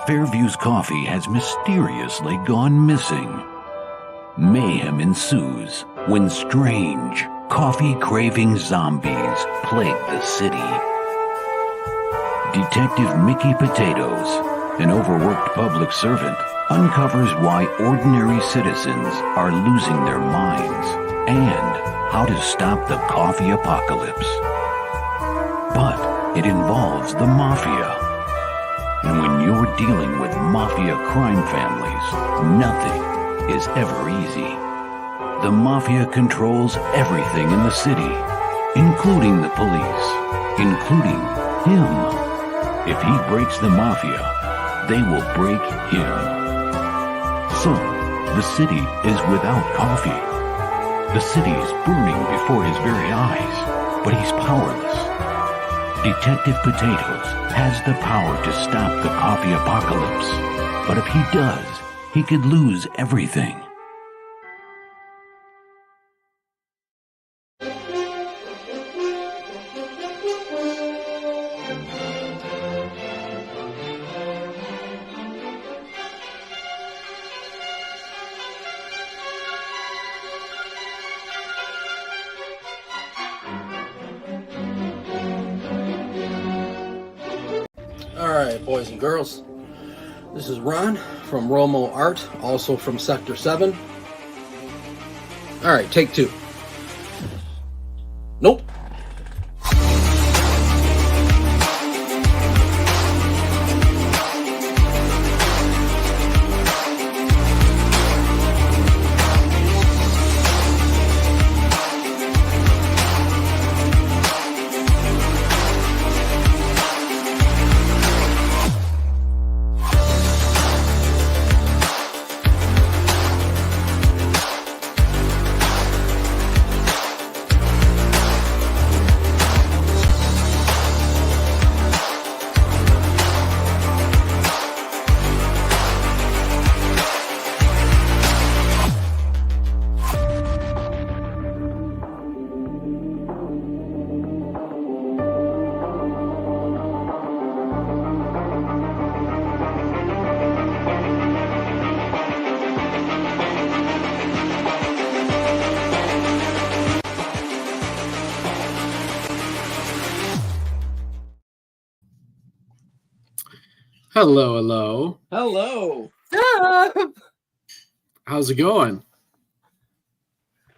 Fairview's coffee has mysteriously gone missing. Mayhem ensues when strange, coffee-craving zombies plague the city. Detective Mickey Potatoes, an overworked public servant, uncovers why ordinary citizens are losing their minds and how to stop the coffee apocalypse. But it involves the mafia. And when you're dealing with mafia crime families, nothing is ever easy. The mafia controls everything in the city, including the police, including him. If he breaks the mafia, they will break him. So, the city is without coffee. The city is burning before his very eyes, but he's powerless. Detective Potatoes has the power to stop the coffee apocalypse, but if he does, he could lose everything. Alright, boys and girls, this is Ron from Romo Art, also from Sector 7. Alright, take 2. Nope. Hello, hello. Hello. What's up? How's it going?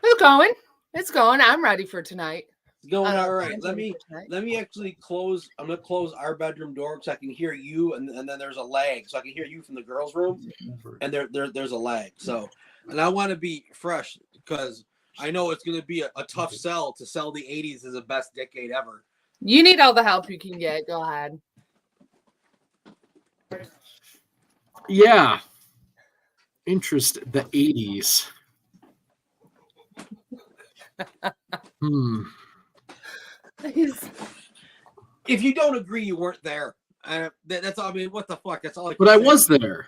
It's going. It's going. I'm ready for tonight. It's going all I'm right. ready for tonight. Let me actually close. I'm going to close our bedroom door because I can hear you, and then there's a lag. So I can hear you from the girls' room, and there's a lag. So, and I want to be fresh because I know it's going to be a tough sell to sell the 80s as the best decade ever. You need all the help you can get. Go ahead. Yeah. The 80s. If you don't agree, you weren't there. That's all. I mean, what the fuck? That's all. But I was there.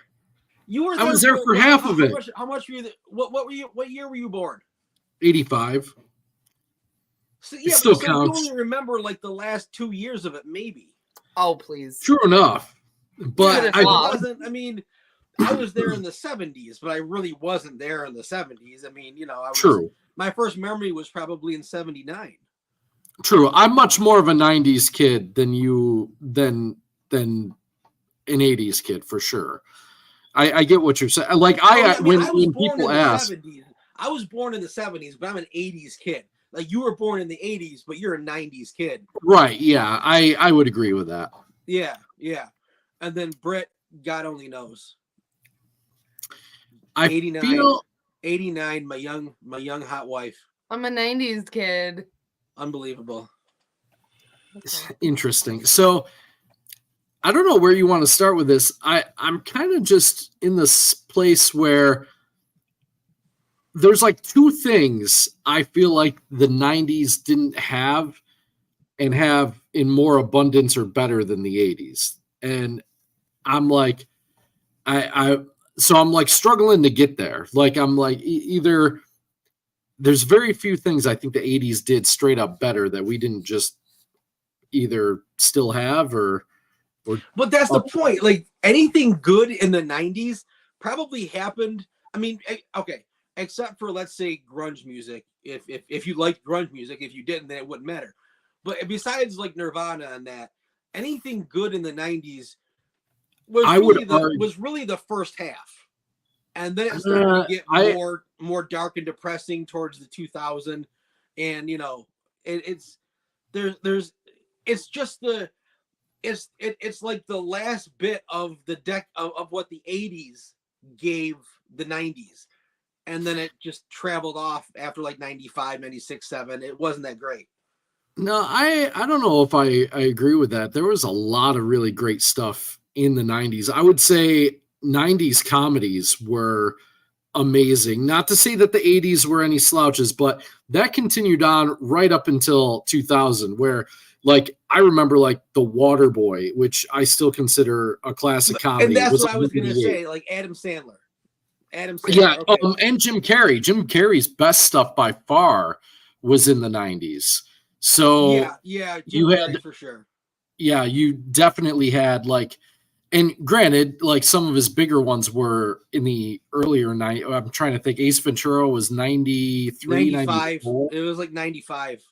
You were. I was there for half of it. How much were you? What were you? What year were you born? 85. So, yeah, it still so counts. you only remember like the last 2 years of it, maybe. Oh, please. True enough. But yeah, I wasn't. I mean, I was there in the 70s, but I really wasn't there in the 70s. I mean, you know, True. My first memory was probably in 79. True. I'm much more of a 90s kid than an 80s kid for sure. I get what you're saying. Like when people ask, I was born in the 70s, but I'm an 80s kid. Like you were born in the 80s, but you're a 90s kid. Right. Yeah. I would agree with that. Yeah. Yeah. And then Britt, God only knows. 89, my young hot wife. I'm a 90s kid. Unbelievable. Interesting. So I don't know where you want to start with this. I'm kind of just in this place where there's like two things I feel like the 90s didn't have and have in more abundance or better than the 80s. And I'm like, so I'm like struggling to get there. Like, I'm like, either there's very few things I think the 80s did straight up better that we didn't just either still have or but that's the point. Like anything good in the 90s probably happened. I mean, okay, except for, let's say, grunge music. If you liked grunge music, if you didn't, then it wouldn't matter. But besides like Nirvana and that, anything good in the 90s was really the first half. And then it started to get more dark and depressing towards the 2000. And, you know, it's like the last bit of the deck of what the 80s gave the 90s. And then it just traveled off after like 95, 96, 7. It wasn't that great. No, I don't know if I agree with that. There was a lot of really great stuff in the 90s. I would say 90s comedies were amazing. Not to say that the 80s were any slouches, but that continued on right up until 2000, where like I remember like The Waterboy, which I still consider a classic comedy. And that's what I was going to say, like Adam Sandler. Yeah, okay. And Jim Carrey. Jim Carrey's best stuff by far was in the 90s. So yeah, you had for sure. Yeah, you definitely had like, and granted, like some of his bigger ones were in the earlier night. I'm trying to think. Ace Ventura was 93, 95. 94. It was like 95.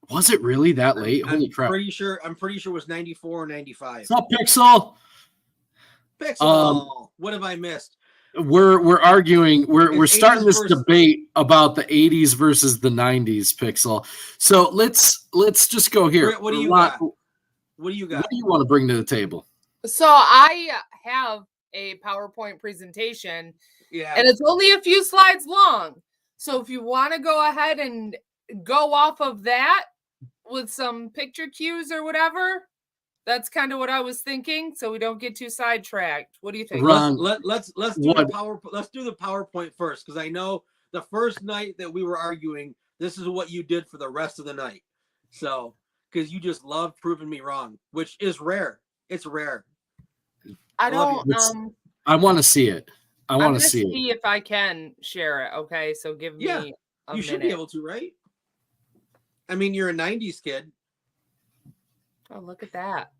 Was it really that late? Holy crap! I'm pretty sure it was 94 or 95. What's up, Pixel? Pixel. What have I missed? We're arguing. We're starting this versus debate about the 80s versus the 90s, Pixel. So let's just go here. What do you got? What do you got? What do you want to bring to the table? So I have a PowerPoint presentation, and it's only a few slides long. So if you want to go ahead and go off of that with some picture cues or whatever, that's kind of what I was thinking. So we don't get too sidetracked. What do you think? Ron, let's do the PowerPoint first, because I know the first night that we were arguing, this is what you did for the rest of the night. So because you just love proving me wrong, which is rare. It's rare. I don't. I want to see it. I want to see if I can share it. Okay, so give me. You minute. Should be able to, right? I mean, you're a 90s kid. Oh, look at that.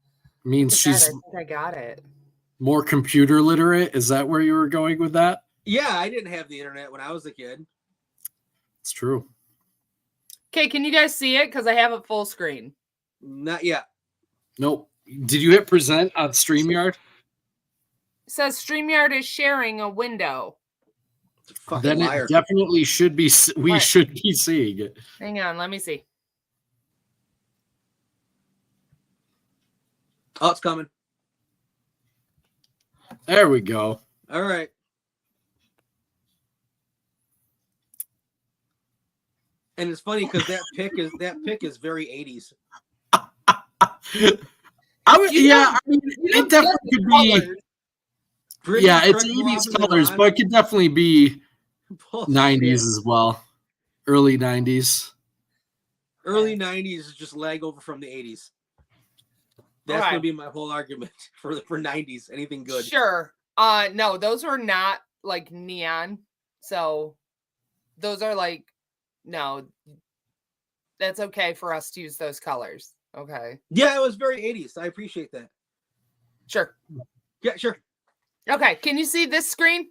Means she's. I think I got it. More computer literate. Is that where you were going with that? Yeah, I didn't have the internet when I was a kid. It's true. Okay, can you guys see it? Because I have it full screen. Not yet. Nope. Did you hit present on StreamYard? It says StreamYard is sharing a window. Then it definitely should be. We should be seeing it. Hang on, let me see. Oh, it's coming. There we go. All right. And it's funny because that pick is very 80s. It definitely could be. It's 80s colors, but it could definitely be 90s as well. Early 90s. Early 90s is just lag over from the 80s. That's going to be my whole argument for 90s. Anything good. Sure. No, those were not like neon. So those are like, no, that's okay for us to use those colors. Okay. Yeah, it was very 80s. I appreciate that. Sure. Yeah, sure. Okay. Can you see this screen?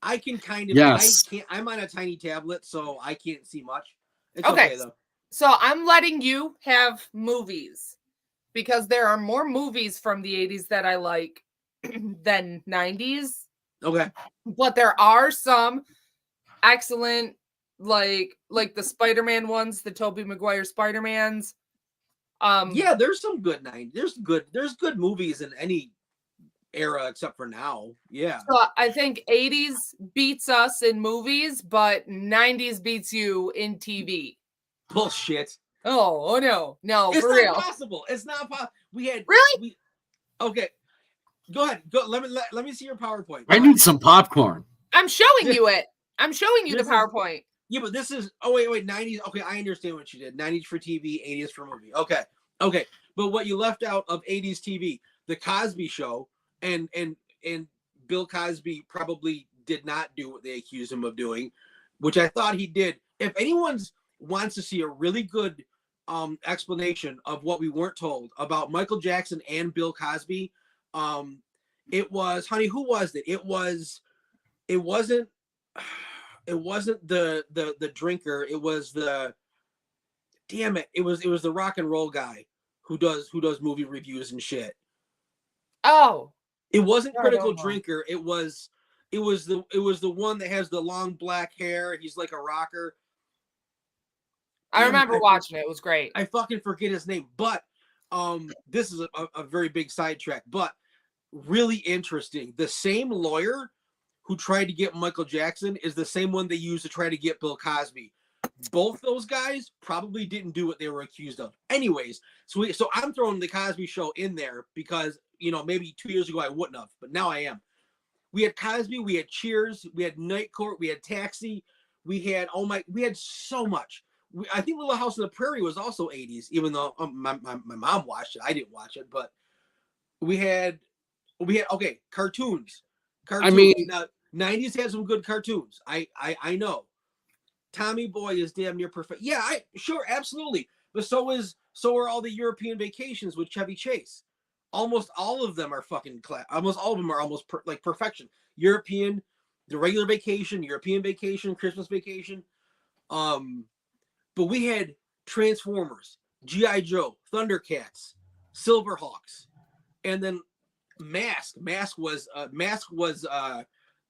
I can kind of. Yes. I'm on a tiny tablet, so I can't see much. It's okay though. So I'm letting you have movies because there are more movies from the 80s that I like than 90s. Okay. But there are some excellent, like the Spider-Man ones, the Tobey Maguire Spider-Mans. Yeah, there's some good 90s. There's good movies in any era except for now. Yeah. So I think 80s beats us in movies, but 90s beats you in TV. Bullshit. Oh no, it's for not real. Possible. It's not possible. We had really. Okay, go ahead. Go. Let me see your PowerPoint. I need some popcorn. I'm showing you it. I'm showing you the PowerPoint. Yeah, but this is. Oh wait. 90s. Okay, I understand what you did. 90s for TV, 80s for movie. Okay. But what you left out of 80s TV, the Cosby Show, and Bill Cosby probably did not do what they accused him of doing, which I thought he did. If anyone's wants to see a really good explanation of what we weren't told about Michael Jackson and Bill Cosby, It was, honey, who was it? It wasn't the drinker. It was the, damn it. It was the rock and roll guy who does movie reviews and shit. Oh. It wasn't Critical Drinker. It was the one that has the long black hair. He's like a rocker. I remember watching it. It was great. I fucking forget his name, but this is a very big sidetrack, but really interesting. The same lawyer who tried to get Michael Jackson is the same one they used to try to get Bill Cosby. Both those guys probably didn't do what they were accused of. Anyways, so I'm throwing the Cosby Show in there because, you know, maybe 2 years ago I wouldn't have, but now I am. We had Cosby, we had Cheers, we had Night Court, we had Taxi, we had so much. I think Little House on the Prairie was also 80s, even though my mom watched it. I didn't watch it, but we had okay, cartoons. I mean, now, 90s had some good cartoons. I know. Tommy Boy is damn near perfect. Yeah, sure, absolutely. But so are all the European Vacations with Chevy Chase. Almost all of them are fucking almost all of them are almost like perfection. European, the regular Vacation, European Vacation, Christmas Vacation. But we had Transformers, G.I. Joe, Thundercats, Silverhawks, and then Mask. Mask was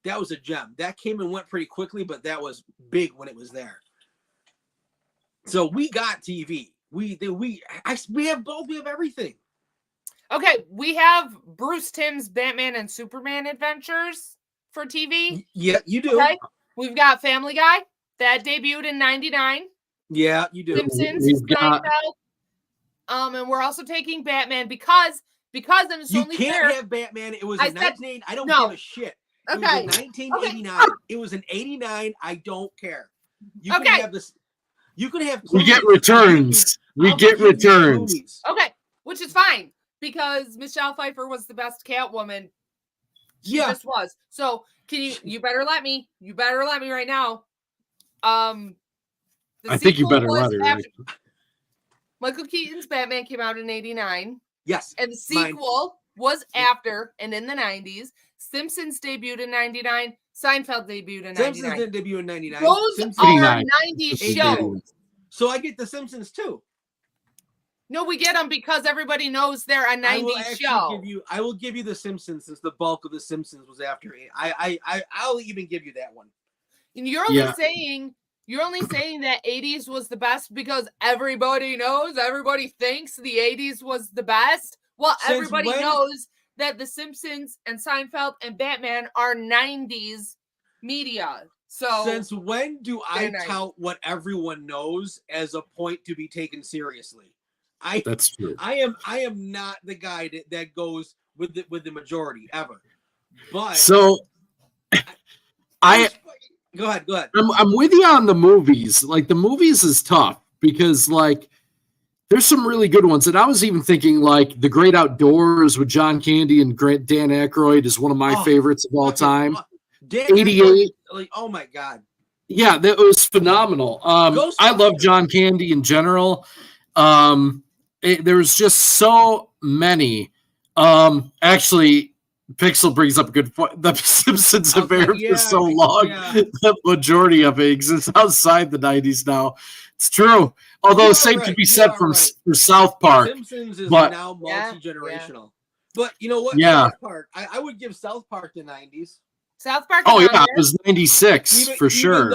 that was a gem. That came and went pretty quickly, but that was big when it was there. So we got TV. We have both. We have everything. Okay, we have Bruce Timm's Batman and Superman Adventures for TV. Yeah, you do. Okay. We've got Family Guy that debuted in '99. Yeah, you do. Simpsons, and we're also taking Batman because it's you only can't fair. Have Batman. It was in 19. I don't give a shit. It was in 1989. Okay. It was in '89. I don't care. You can have this. You can have. We get returns. We get returns. Okay, which is fine because Michelle Pfeiffer was the best Catwoman. She just was. So can you better let me. You better let me right now. I think you better let her. Right? Michael Keaton's Batman came out in '89. Yes. And the sequel was after and in the 90s. Simpsons debuted in '99. Seinfeld debuted in '99. Simpsons didn't debut in '99. Those are '90s shows. So I get the Simpsons too. No, we get them because everybody knows they're a '90s show. I will give you the Simpsons since the bulk of the Simpsons was after it. I'll even give you that one. And you're only saying that '80s was the best because everybody knows, everybody thinks the '80s was the best. Well, everybody knows that The Simpsons and Seinfeld and Batman are '90s media. So since when do I tout what everyone knows as a point to be taken seriously? That's true. I am not the guy that goes with the majority ever. But so Go ahead. I'm with you on the movies. Like the movies is tough because like there's some really good ones. And I was even thinking like The Great Outdoors with John Candy and Dan Aykroyd is one of my favorites of all time. 88. Like, oh my God. Yeah, that was phenomenal. I love John Candy in general. There was just so many. Actually, Pixel brings up a good point. The Simpsons have aired for so long. The majority of it exists outside the 90s now. It's true. Although same to be said for South Park. Simpsons is now multi-generational. Yeah. But you know what? Yeah. South Park. I would give South Park the 90s. South Park. Oh yeah, it was 96 for sure.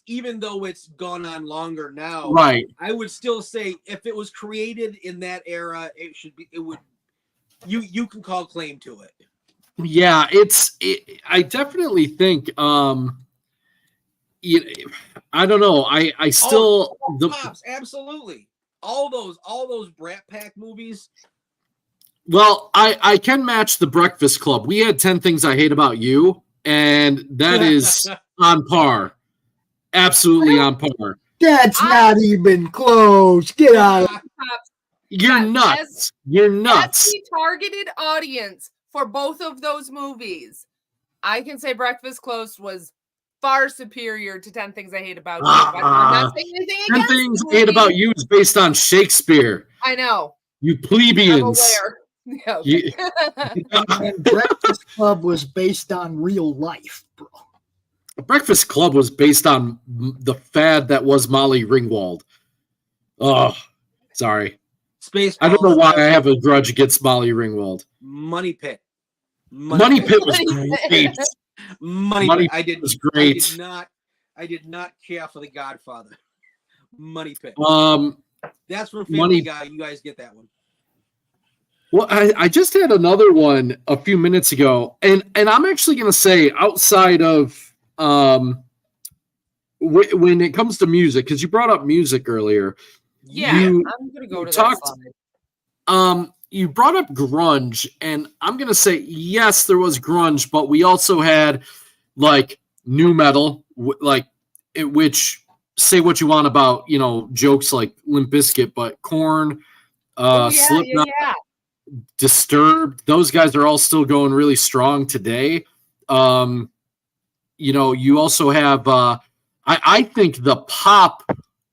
Even though it's gone on longer now, right? I would still say if it was created in that era, it should be. It would. You can call claim to it. Yeah, I definitely think. I don't know. I still Pops, absolutely all those Brat Pack movies. Well, I can match The Breakfast Club. We had 10 Things I Hate About You. And that is on par. Absolutely on par. That's not even close. Get out of it. You're nuts. You're nuts. That's the targeted audience for both of those movies. I can say Breakfast Club was far superior to 10 Things I Hate About You. I'm not saying anything against 10 Things I Hate About You is based on Shakespeare. I know. You plebeians. I'm aware. Yeah, okay. And Breakfast Club was based on real life, bro. Breakfast Club was based on the fad that was Molly Ringwald. Oh, sorry. Spaceballs. I don't know why I have a grudge against Molly Ringwald. Money Pit. Money Pit was great. Money Pit. Was great. I did not care for The Godfather. Money Pit. That's from Family Money Guy. You guys get that one. Well, I just had another one a few minutes ago, and I'm actually going to say outside of when it comes to music, because you brought up music earlier. Yeah, I'm going to go to that slide. You brought up grunge, and I'm going to say, yes, there was grunge, but we also had like nu metal, which say what you want about, jokes like Limp Bizkit, but Korn, Slipknot, Disturbed, those guys are all still going really strong today. You also have, I think the pop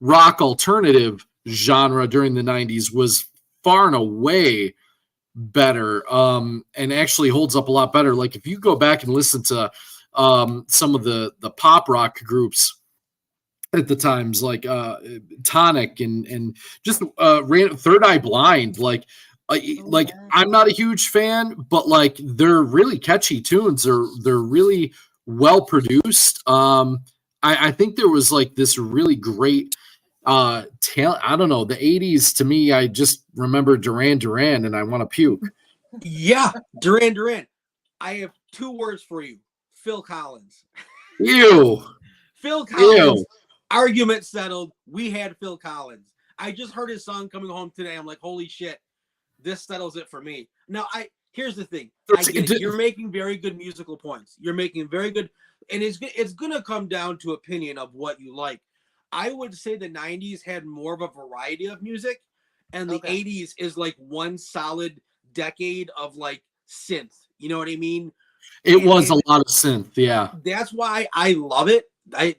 rock alternative genre during the 90s was far and away better, and actually holds up a lot better. Like if you go back and listen to some of the pop rock groups at the times, like Tonic and just Third Eye Blind, I'm not a huge fan, but like they're really catchy tunes. They're really well produced. I think there was like this really great talent. I don't know, the 80s to me, I just remember Duran Duran and I want to puke. Yeah, Duran. I have 2 words for you. Phil Collins. Ew. Phil Collins. Ew. Argument settled. We had Phil Collins. I just heard his song coming home today. I'm like, holy shit, this settles it for me. Now, here's the thing. I get it. You're making very good musical points. You're making very good, and it's going to come down to opinion of what you like. I would say the 90s had more of a variety of music, and the 80s is like one solid decade of like synth. You know what I mean? It was a lot of synth, yeah. That's why I love it. I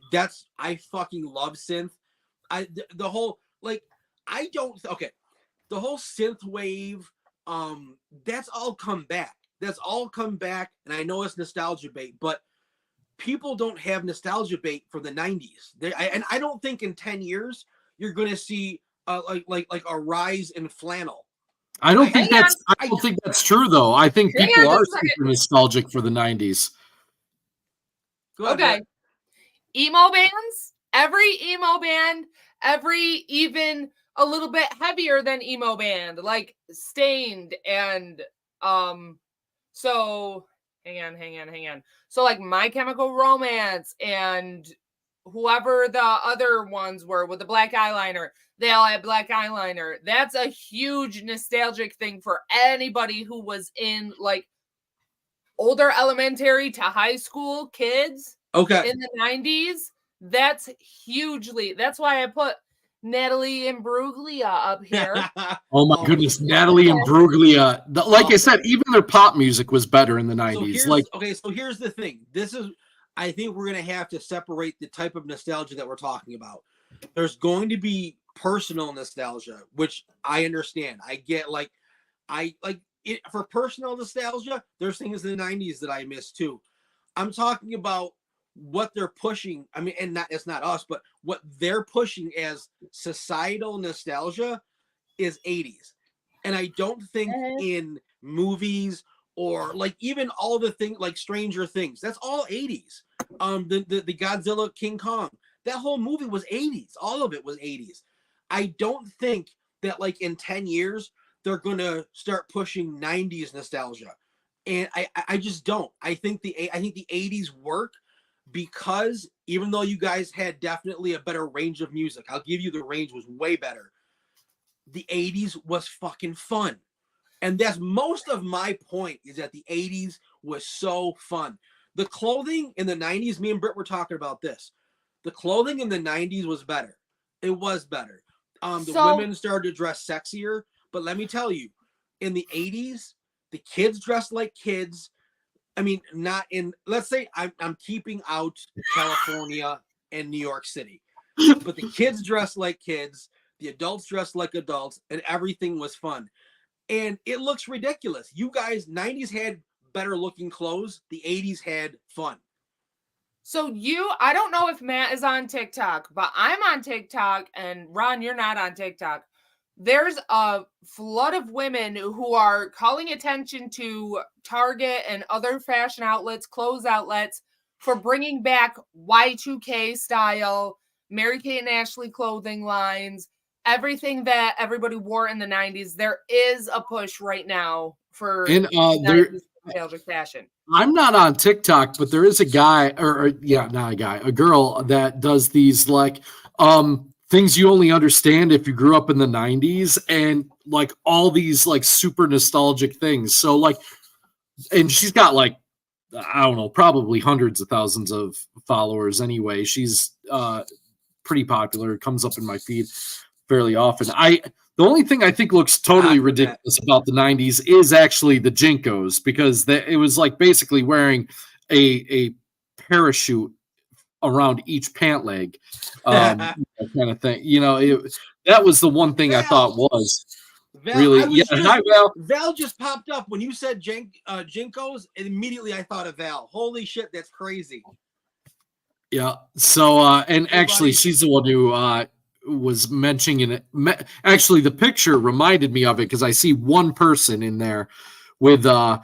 fucking love synth. The whole synth wave, that's all come back. And I know it's nostalgia bait, but people don't have nostalgia bait for the 90s. And I don't think in 10 years you're going to see like a rise in flannel. I don't think that's true though. I think people are super nostalgic for the 90s. Okay. Emo bands, every emo band, every even a little bit heavier than emo band, like Stained and so hang on. So like My Chemical Romance and whoever the other ones were with the black eyeliner, they all had black eyeliner. That's a huge nostalgic thing for anybody who was in like older elementary to high school kids. Okay. In the 90s, that's why I put Natalie Imbruglia up here. Oh my goodness, Natalie Imbruglia. Like I said, even their pop music was better in the 90s. So here's the thing. I think we're going to have to separate the type of nostalgia that we're talking about. There's going to be personal nostalgia, which I understand. I get for personal nostalgia, there's things in the 90s that I miss too. I'm talking about what they're pushing. I mean, and it's not us, but what they're pushing as societal nostalgia is 80s. And I don't think in movies or like even all the things like Stranger Things, that's all 80s. The Godzilla King Kong, that whole movie was 80s. All of it was 80s. I don't think that like in 10 years, they're going to start pushing 90s nostalgia. And I just don't. I think the 80s work because even though you guys had definitely a better range of music, I'll give you the range was way better. The 80s was fucking fun. And that's most of my point is that the 80s was so fun. The clothing in the 90s, me and Britt were talking about this. The clothing in the 90s was better. It was better. The women started to dress sexier. But let me tell you, in the 80s, the kids dressed like kids. I mean, not in, let's say I'm keeping out California and New York City. But the kids dressed like kids. The adults dressed like adults. And everything was fun. and it looks ridiculous. You guys, 90s had better looking clothes. The 80s had fun. So I don't know if Matt is on TikTok, but I'm on TikTok, and Ron, you're not on TikTok. There's a flood of women who are calling attention to Target and other fashion outlets, clothes outlets, for bringing back Y2K style, Mary-Kate and Ashley clothing lines, everything that everybody wore in the 90s. There is a push right now for nostalgic fashion. I'm not on TikTok, but there is a guy, not a guy, a girl that does these like things you only understand if you grew up in the 90s, and like all these like super nostalgic things. So like, and she's got like, I don't know, probably hundreds of thousands of followers anyway. She's pretty popular. It comes up in my feed fairly often. The only thing I think looks totally ridiculous about the 90s is actually the Jinkos, because it was like basically wearing a parachute around each pant leg, kind of thing. You know, that was the one thing I thought was Val, really. Hi, Val. Val just popped up when you said Jinkos, and immediately I thought of Val. Holy shit, that's crazy. Yeah. So, and actually, she's the one who was mentioning it. Actually, the picture reminded me of it because I see one person in there with that,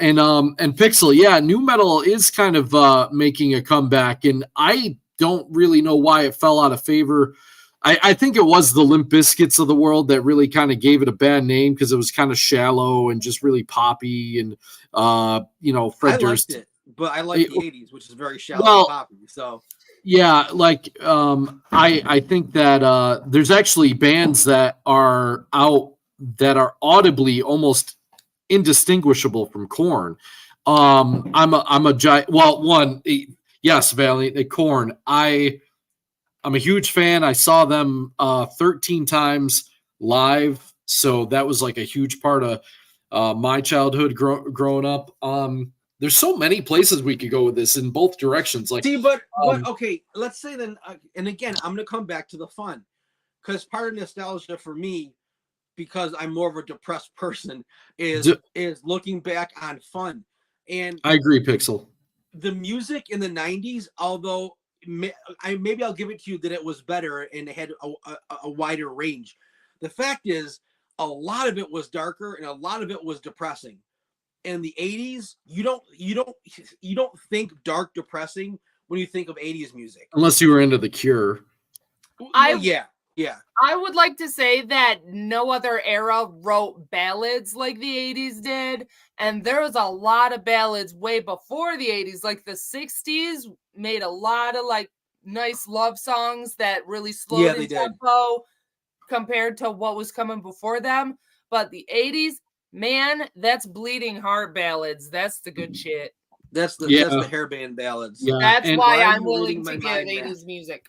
and Pixel. Yeah, new metal is kind of making a comeback, and I don't really know why it fell out of favor. I think it was the Limp Bizkits of the world that really kind of gave it a bad name because it was kind of shallow and just really poppy, and Fred Durst. I liked it, but I like the 80s, which is very shallow and poppy. So yeah, like I think that there's actually bands that are out that are audibly almost indistinguishable from Korn. I'm a giant. Well, yes, Valiant Korn. I'm a huge fan. I saw them 13 times live, so that was like a huge part of my childhood growing up. There's so many places we could go with this in both directions. Like, but okay, let's say then, and again, I'm gonna come back to the fun, because part of nostalgia for me, because I'm more of a depressed person, is looking back on fun. And I agree, Pixel. The music in the 90s, although maybe I'll give it to you that it was better and it had a wider range. The fact is, a lot of it was darker and a lot of it was depressing. In the 80s, you don't think dark, depressing when you think of 80s music, unless you were into The Cure. Yeah. I would like to say that no other era wrote ballads like the 80s did, and there was a lot of ballads way before the 80s. Like the 60s made a lot of like nice love songs that really slowed in tempo compared to what was coming before them. But the 80s, man, that's bleeding heart ballads. That's the good shit. That's the hairband ballads. Yeah. That's why I'm willing to give 80s music.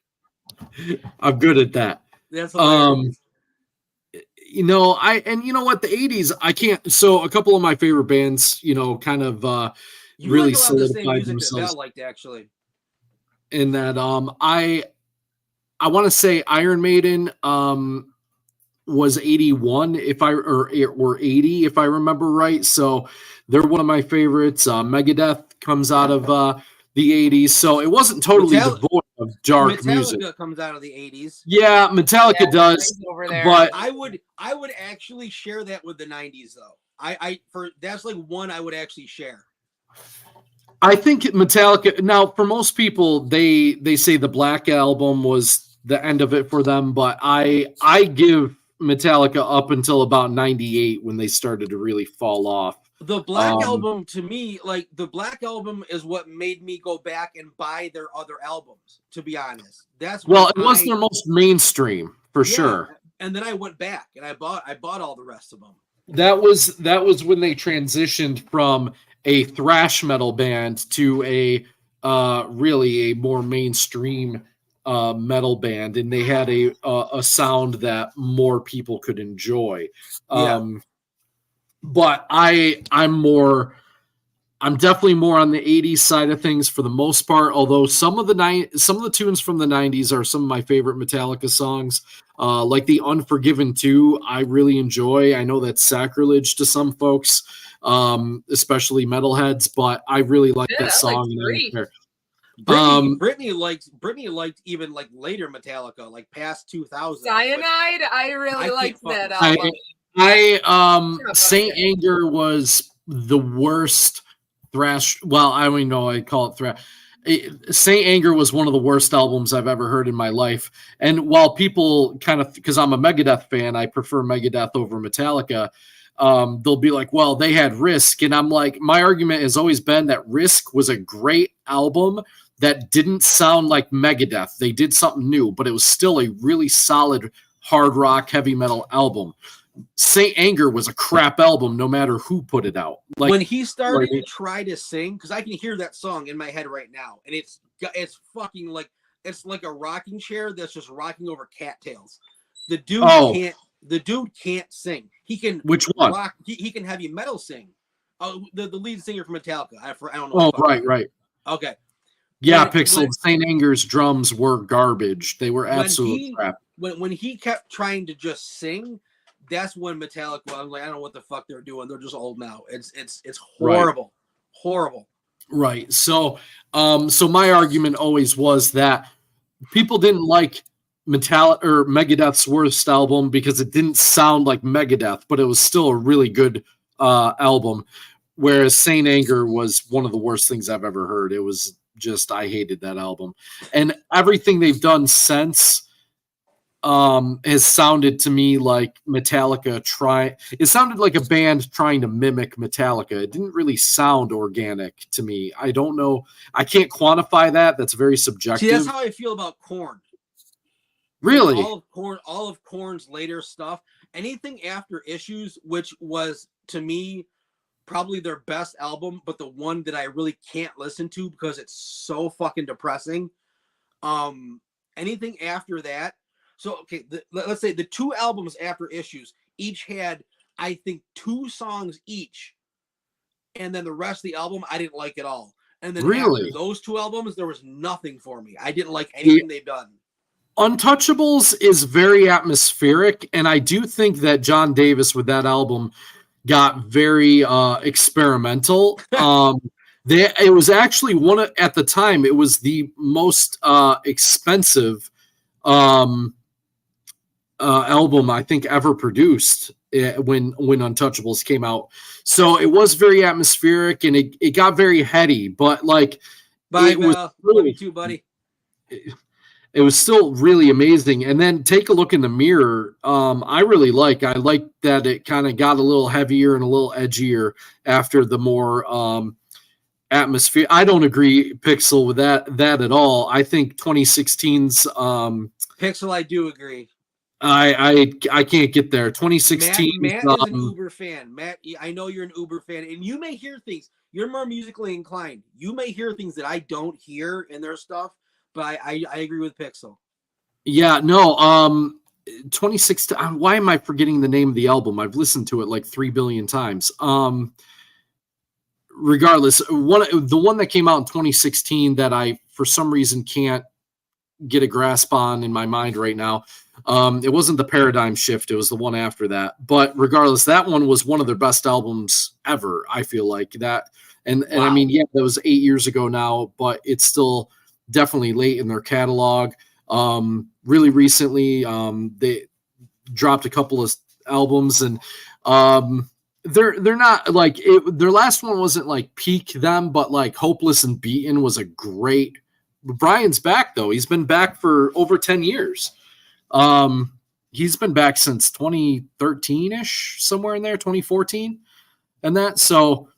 I'm good at that. That's hilarious. You know what, the 80s, I can't. So a couple of my favorite bands, kind of really solidified themselves. Liked, actually. In that, I want to say Iron Maiden was 81 or 80 if I remember right. So they're one of my favorites. Megadeth comes out of the 80s, so it wasn't totally devoid of dark music. Metallica comes out of the 80s. Yeah, Metallica does. But I would actually share that with the 90s though. That's like one I would actually share. I think Metallica, now for most people, they say the Black Album was the end of it for them, but I give Metallica up until about 98 when they started to really fall off. The Black Album, to me, like the Black Album is what made me go back and buy their other albums, to be honest. It was their most mainstream for sure. And then I went back and I bought all the rest of them. That was when they transitioned from a thrash metal band to a really a more mainstream metal band, and they had a sound that more people could enjoy. But I'm more I'm definitely more on the 80s side of things for the most part, although some of the tunes from the 90s are some of my favorite Metallica songs. Like the Unforgiven 2, I really enjoy. I know that's sacrilege to some folks, especially metalheads, but I really like that song. Brittany liked even like later Metallica, like past 2000. Cyanide, I really liked that album. Saint Anger was the worst thrash. Well, I don't even know I call it thrash. Saint Anger was one of the worst albums I've ever heard in my life. And while people kind of, because I'm a Megadeth fan, I prefer Megadeth over Metallica. They'll be like, well, they had Risk. And I'm like, my argument has always been that Risk was a great album that didn't sound like Megadeth. They did something new, but it was still a really solid hard rock, heavy metal album. Saint Anger was a crap album, no matter who put it out. Like when he started to try to sing, because I can hear that song in my head right now, and it's fucking like it's like a rocking chair that's just rocking over cattails. The dude can't sing. He can which one? Rock, he can heavy metal sing. Oh, the lead singer from Metallica. I don't Oh, know. right. Okay. Yeah, Pixel. Saint Anger's drums were garbage. They were absolute crap. When he kept trying to just sing, that's when Metallica. I'm like, I don't know what the fuck they're doing. They're just old now. It's horrible, horrible. Right. So my argument always was that people didn't like Megadeth's worst album because it didn't sound like Megadeth, but it was still a really good album. Whereas Saint Anger was one of the worst things I've ever heard. It was just, I hated that album, and everything they've done since has sounded to me like Metallica it sounded like a band trying to mimic Metallica. It didn't really sound organic to me. I don't know. I can't quantify that. That's very subjective. See, that's how I feel about Korn. Really? All of Korn's later stuff, anything after Issues, which was to me probably their best album, but the one that I really can't listen to because it's so fucking depressing. Anything after that. So, okay, let's say the two albums after Issues each had, I think, 2 songs each. And then the rest of the album, I didn't like at all. And then after those 2 albums, there was nothing for me. I didn't like anything they've done. Untouchables is very atmospheric, and I do think that John Davis with that album got very experimental. It was actually at the time, it was the most expensive album I think ever produced when Untouchables came out. So it was very atmospheric and it got very heady, but like love you too, buddy. It was still really amazing. And then Take a Look in the Mirror. I like that it kind of got a little heavier and a little edgier after the more atmosphere. I don't agree, Pixel, with that at all. I think 2016's Pixel, I do agree. I can't get there. 2016. Matt is an Uber fan. Matt, I know you're an Uber fan, and you may hear things. You're more musically inclined. You may hear things that I don't hear in their stuff, but I agree with Pixel. Yeah, no. 2016. Why am I forgetting the name of the album? I've listened to it like 3 billion times. Regardless, the one that came out in 2016 that I for some reason can't get a grasp on in my mind right now. It wasn't the Paradigm Shift. It was the one after that. But regardless, that one was one of their best albums ever. I feel like that. And I mean, yeah, that was 8 years ago now, but it's still definitely late in their catalog. Really recently, they dropped a couple of albums, and they're not like their last one wasn't like peak them, but like Hopeless and Beaten was a great. Brian's back though. He's been back for over 10 years. He's been back since 2013-ish, somewhere in there, 2014, and that. So,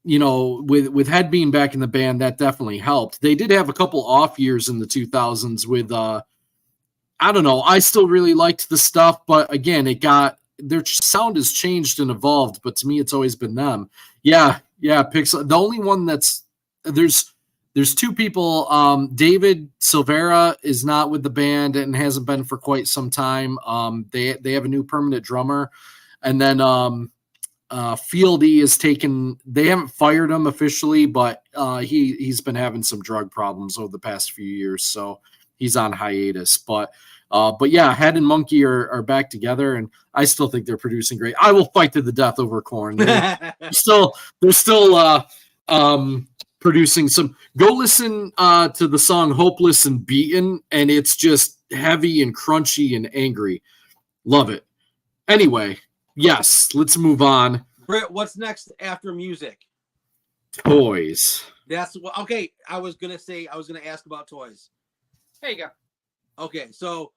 with Head being back in the band, that definitely helped. They did have a couple off years in the 2000s with, I don't know. I still really liked the stuff, but again, their sound has changed and evolved. But to me, it's always been them. Yeah, Pixel. The only one there's 2 people. David Silvera is not with the band and hasn't been for quite some time. They have a new permanent drummer, and then Fieldy is taken. They haven't fired him officially, but he's been having some drug problems over the past few years, so he's on hiatus. But yeah, Head and Monkey are back together, and I still think they're producing great. I will fight to the death over Corn. They're still producing some. Go listen to the song "Hopeless and Beaten," and it's just heavy and crunchy and angry. Love it. Anyway, yes, let's move on. Britt, what's next after music? Toys. That's okay. I was gonna ask about toys. There you go. Okay, so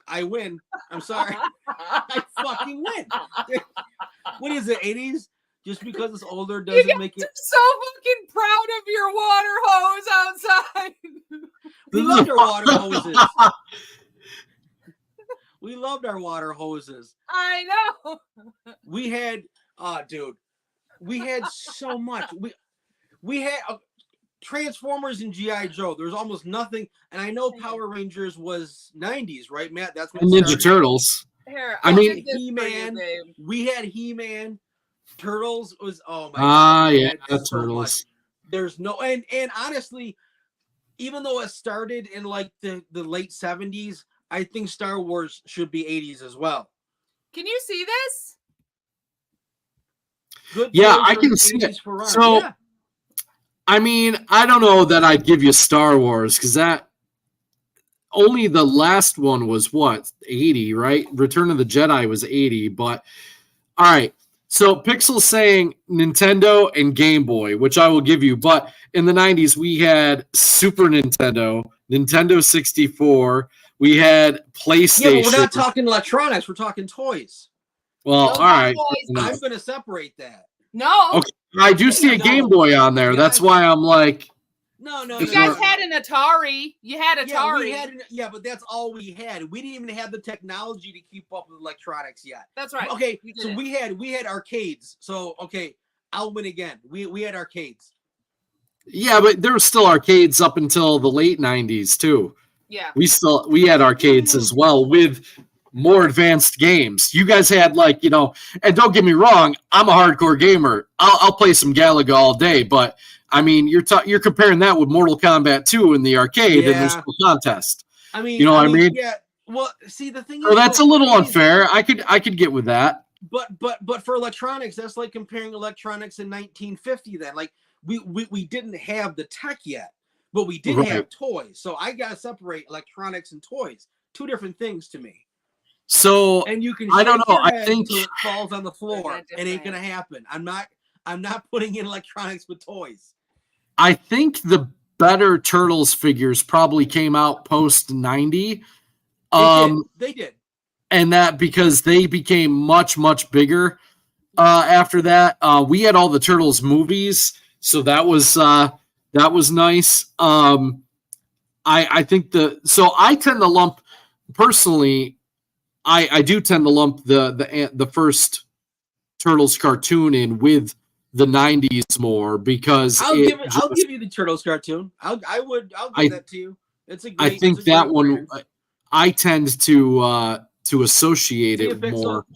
I win. I'm sorry. I fucking win. What is it, 80s? Just because it's older doesn't make it. So fucking proud of your water hose outside. We loved our water hoses. We loved our water hoses. I know. We had, dude, we had so much. We had Transformers and G.I. Joe. There was almost nothing. And I know Power Rangers was 90s, right, Matt? That's when Ninja Turtles. Here, I mean, He-Man. We had He-Man. Turtles was, oh my God. Yeah, so Turtles. Much. There's no, and honestly, even though it started in like the late 70s, I think Star Wars should be 80s as well. Can you see this? Good yeah, I can see it. So, yeah. I mean, I don't know that I'd give you Star Wars because that only the last one was what, 80, right? Return of the Jedi was 80, but all right. So Pixel's saying Nintendo and Game Boy, which I will give you. But in the 90s, we had Super Nintendo, Nintendo 64. We had PlayStation. Yeah, but we're not talking electronics. We're talking toys. Well, all right. I'm going to separate that. No. Okay. I do see a Game Boy on there. That's why I'm like. No. You guys had an Atari. You had Atari. Yeah, but that's all we had. We didn't even have the technology to keep up with electronics yet. That's right. Okay, so we had arcades. So okay, I'll win again. We had arcades. Yeah, but there were still arcades up until the late 90s too. Yeah. We had arcades as well with more advanced games. You guys had and don't get me wrong, I'm a hardcore gamer. I'll play some Galaga all day, but I mean, you're comparing that with Mortal Kombat 2 in the arcade, and there's no contest. I mean, you know what I mean? Yeah. Well, see, the thing is, so that's a little unfair. I could get with that. But for electronics, that's like comparing electronics in 1950. Then, like we didn't have the tech yet, but we did have toys. So I gotta separate electronics and toys. Two different things to me. So and you can. I don't know. I think it falls on the floor. It ain't gonna happen. I'm not putting in electronics with toys. I think the better Turtles figures probably came out post 90. They did. And that because they became much, much bigger after that. We had all the Turtles movies, so that was nice. I think so I tend to lump personally. I do tend to lump the first Turtles cartoon in with the 90s more because I'll give you the Turtles cartoon. I'll give that to you. It's a great. I think that one I tend to associate it more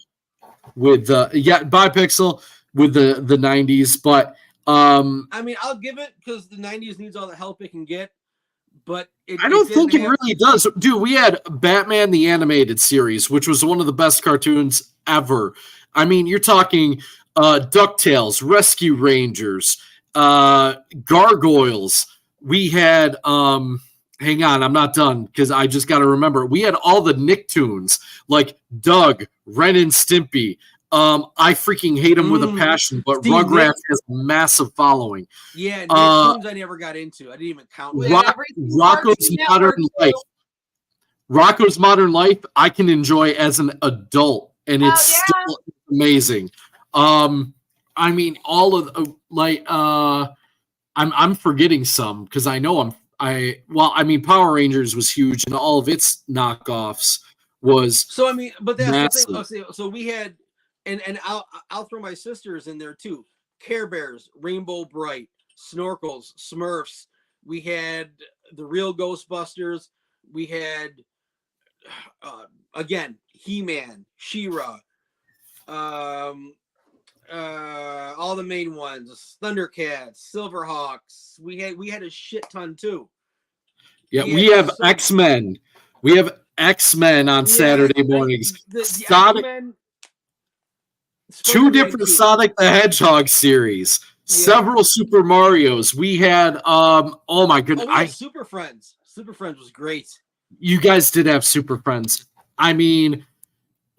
with by Pixel with the 90s, but I mean, I'll give it because the 90s needs all the help it can get, but I don't think it really does. Dude, we had Batman the Animated Series, which was one of the best cartoons ever. I mean, you're talking DuckTales, Rescue Rangers, Gargoyles. We had hang on, I'm not done because I just got to remember. We had all the Nicktoons like Doug, Ren and Stimpy. I freaking hate him with a passion, but Steve Rugrats has a massive following. Yeah, Nicktoons I never got into. I didn't even count. Rocco's Modern Life. Rocco's Modern Life I can enjoy as an adult, and it's still amazing. I mean, all of I'm forgetting some because I know I mean, Power Rangers was huge, and all of its knockoffs was. So I mean, but that's massive. the thing. So we had, and I'll throw my sisters in there too. Care Bears, Rainbow Bright, Snorkels, Smurfs. We had the real Ghostbusters. We had again He-Man, She-Ra. all the main ones, Thundercats, Silverhawks. We had a shit ton too. Yeah, we have X-Men. We have X-Men on Saturday mornings. The Sonic, X-Men, two different 2. Sonic the Hedgehog series. Several Super Marios. We had oh my goodness. We had Super Friends. Super Friends was great. You guys did have Super Friends. I mean,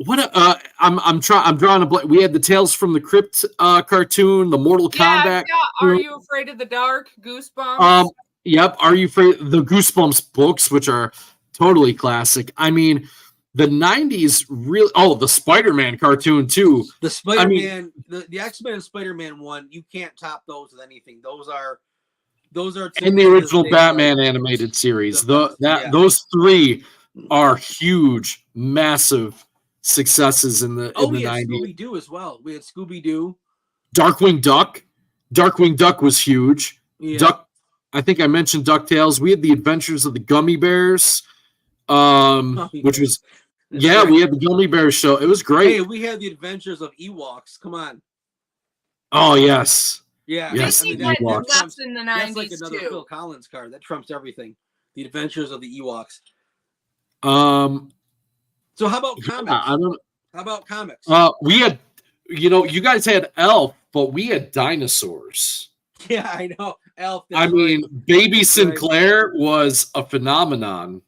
I'm drawing a blank. We had the Tales from the Crypt cartoon, the Mortal Kombat. Yeah. Are You Afraid of the Dark? Goosebumps. Yep. Are You Afraid? The Goosebumps books, which are totally classic. I mean, the 90s really. Oh, the Spider-Man cartoon too. The Spider-Man, the X-Men and Spider-Man one. You can't top those with anything. Those are. In the original Batman animated series, those three are huge, massive successes in the 90s. Scooby-Doo as well. We had Scooby-Doo. Darkwing Duck. Darkwing Duck was huge. Yeah. Duck. I think I mentioned DuckTales. We had the Adventures of the Gummy Bears, which was we had the Gummy Bears show. It was great. Hey, we had the Adventures of Ewoks. Come on. Oh yes. Yeah. Yes. That's in the 90s that's like another too. Phil Collins card. That trumps everything. The Adventures of the Ewoks. So how about comics? How about comics? We had, you guys had Elf, but we had dinosaurs. Yeah, I know. Elf. I mean, Baby Sinclair was a phenomenon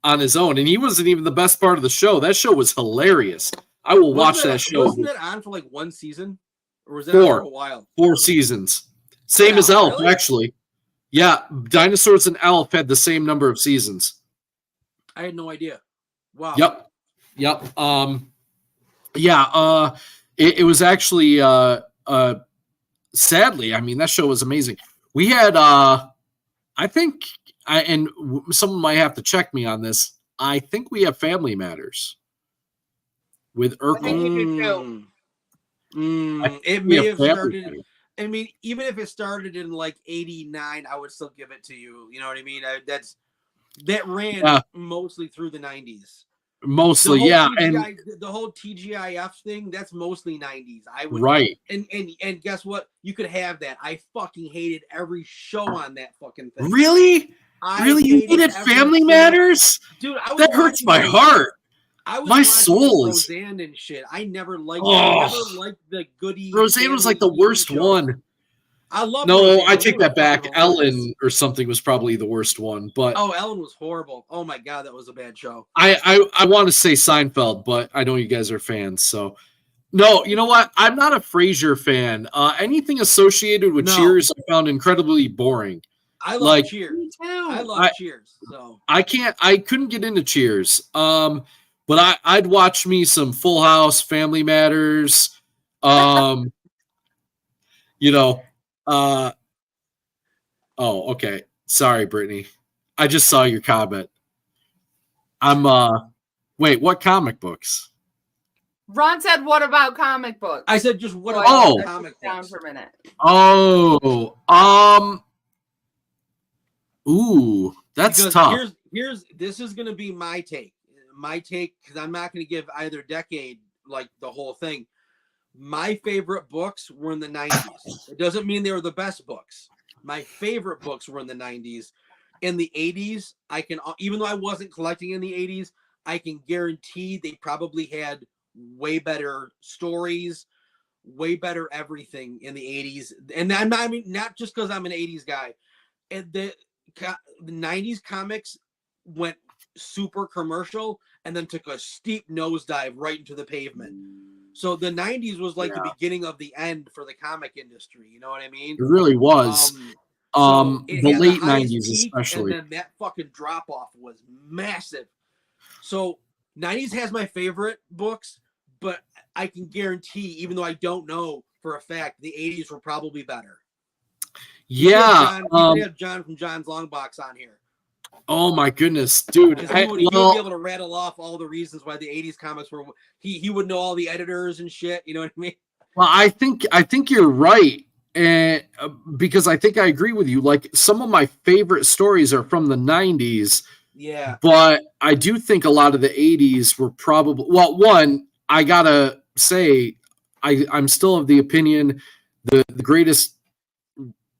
on his own, and he wasn't even the best part of the show. That show was hilarious. I will watch that show. Wasn't it on for like one season? Or was that for a while? 4 seasons. Same as Elf, really? Actually. Yeah, Dinosaurs and Elf had the same number of seasons. I had no idea. Wow. Yep. It was actually sadly, I mean, that show was amazing. We had and someone might have to check me on this. I think we have Family Matters with Urkel. I think you do too. It may have started. I mean, even if it started in like '89, I would still give it to you. You know what I mean? That ran mostly through the '90s. Mostly, and the whole TGIF thing, that's mostly '90s. I would and guess what? You could have that. I fucking hated every show on that fucking thing. Really? You hated Family Matters? Dude, that hurts my heart. I was my souls. Roseanne and shit. I never liked the goody. Roseanne was like the worst one. I love. No, Roseanne. I take that back. Ellen or something was probably the worst one, but Ellen was horrible. Oh my god, that was a bad show. I want to say Seinfeld, but I know you guys are fans, so no. You know what? I'm not a Frasier fan. Anything associated with Cheers, I found incredibly boring. I love Cheers. Me too. I love Cheers. So I couldn't get into Cheers. But I'd watch me some Full House, Family Matters, oh, okay. Sorry, Brittany. I just saw your comment. Wait, what comic books? Ron said, what about comic books? I said, just what about comic books? Down for a minute. Ooh, that's because tough. This is going to be my take. Because I'm not going to give either decade like the whole thing. My favorite books were in the 90s. It doesn't mean they were the best books. My favorite books were in the 90s. In the 80s, even though I wasn't collecting in the 80s, I can guarantee they probably had way better stories, way better everything in the 80s. And not just because I'm an 80s guy. And the 90s comics went super commercial and then took a steep nosedive right into the pavement. So the 90s was like the beginning of the end for the comic industry. You know what I mean? It really was. The late 90s especially. And then that fucking drop off was massive. So 90s has my favorite books, but I can guarantee, even though I don't know for a fact, the 80s were probably better. Yeah. We have John from John's Long Box on here. Oh my goodness, dude! He would be able to rattle off all the reasons why the '80s comics were. He would know all the editors and shit. You know what I mean? Well, I think you're right, and because I think I agree with you. Like some of my favorite stories are from the '90s. Yeah. But I do think a lot of the '80s were probably one. I gotta say, I'm still of the opinion the greatest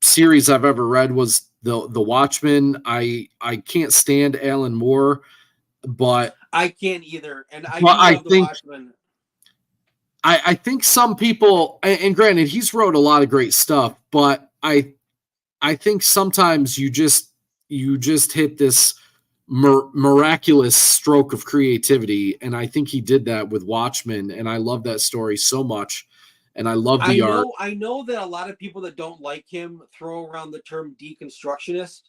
series I've ever read was the Watchmen. I can't stand Alan Moore, but I can't either. And I love the Watchmen. I think some people, and granted, he's wrote a lot of great stuff, but I think sometimes you just hit this miraculous stroke of creativity, and I think he did that with Watchmen, and I love that story so much, and I love the art. I know that a lot of people that don't like him throw around the term deconstructionist,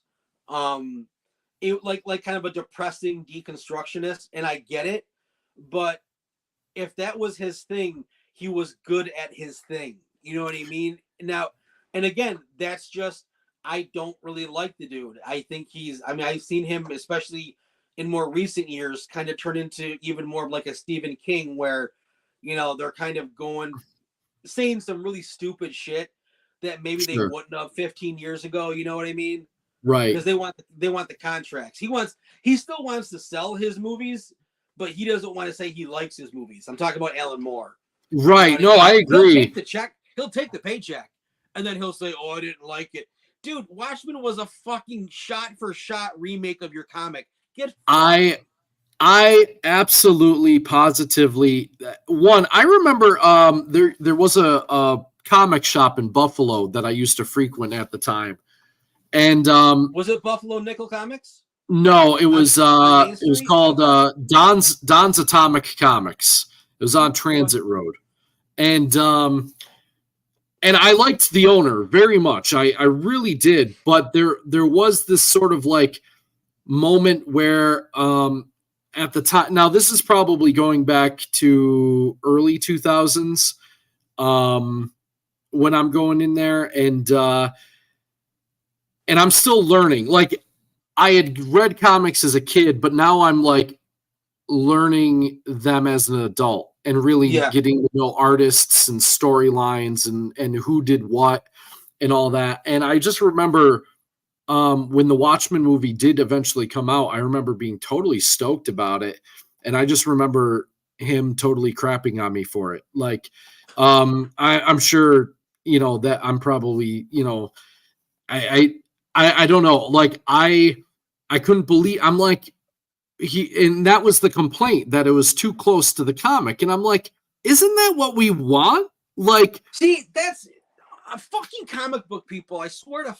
like kind of a depressing deconstructionist, and I get it, but if that was his thing, he was good at his thing. You know what I mean? Now, and again, that's just, I don't really like the dude. I think I've seen him, especially in more recent years, kind of turn into even more of like a Stephen King, where, they're kind of saying some really stupid shit that maybe they wouldn't have 15 years ago. You know what I mean? Right. Because they want the contracts. He still wants to sell his movies, but he doesn't want to say he likes his movies. I'm talking about Alan Moore. Right. No, I agree. He'll take the check. He'll take the paycheck. And then he'll say, oh, I didn't like it. Dude, Watchmen was a fucking shot-for-shot remake of your comic. I absolutely, positively. I remember there was a comic shop in Buffalo that I used to frequent at the time. And was it Buffalo Nickel Comics? No, it was called Don's Atomic Comics. It was on Transit Road, and I liked the owner very much. I really did. But there was this sort of like moment where at the time. Now this is probably going back to early 2000s when I'm going in there, and I'm still learning. Like, I had read comics as a kid, but now I'm like learning them as an adult and really getting to know artists and storylines and who did what and all that. And I just remember when the Watchmen movie did eventually come out, I remember being totally stoked about it. And I just remember him totally crapping on me for it. Like, I'm sure, that I'm probably, I don't know. Like, I couldn't believe, I'm like, and that was the complaint, that it was too close to the comic. And I'm like, isn't that what we want? Like, see, that's a fucking comic book people. I swear to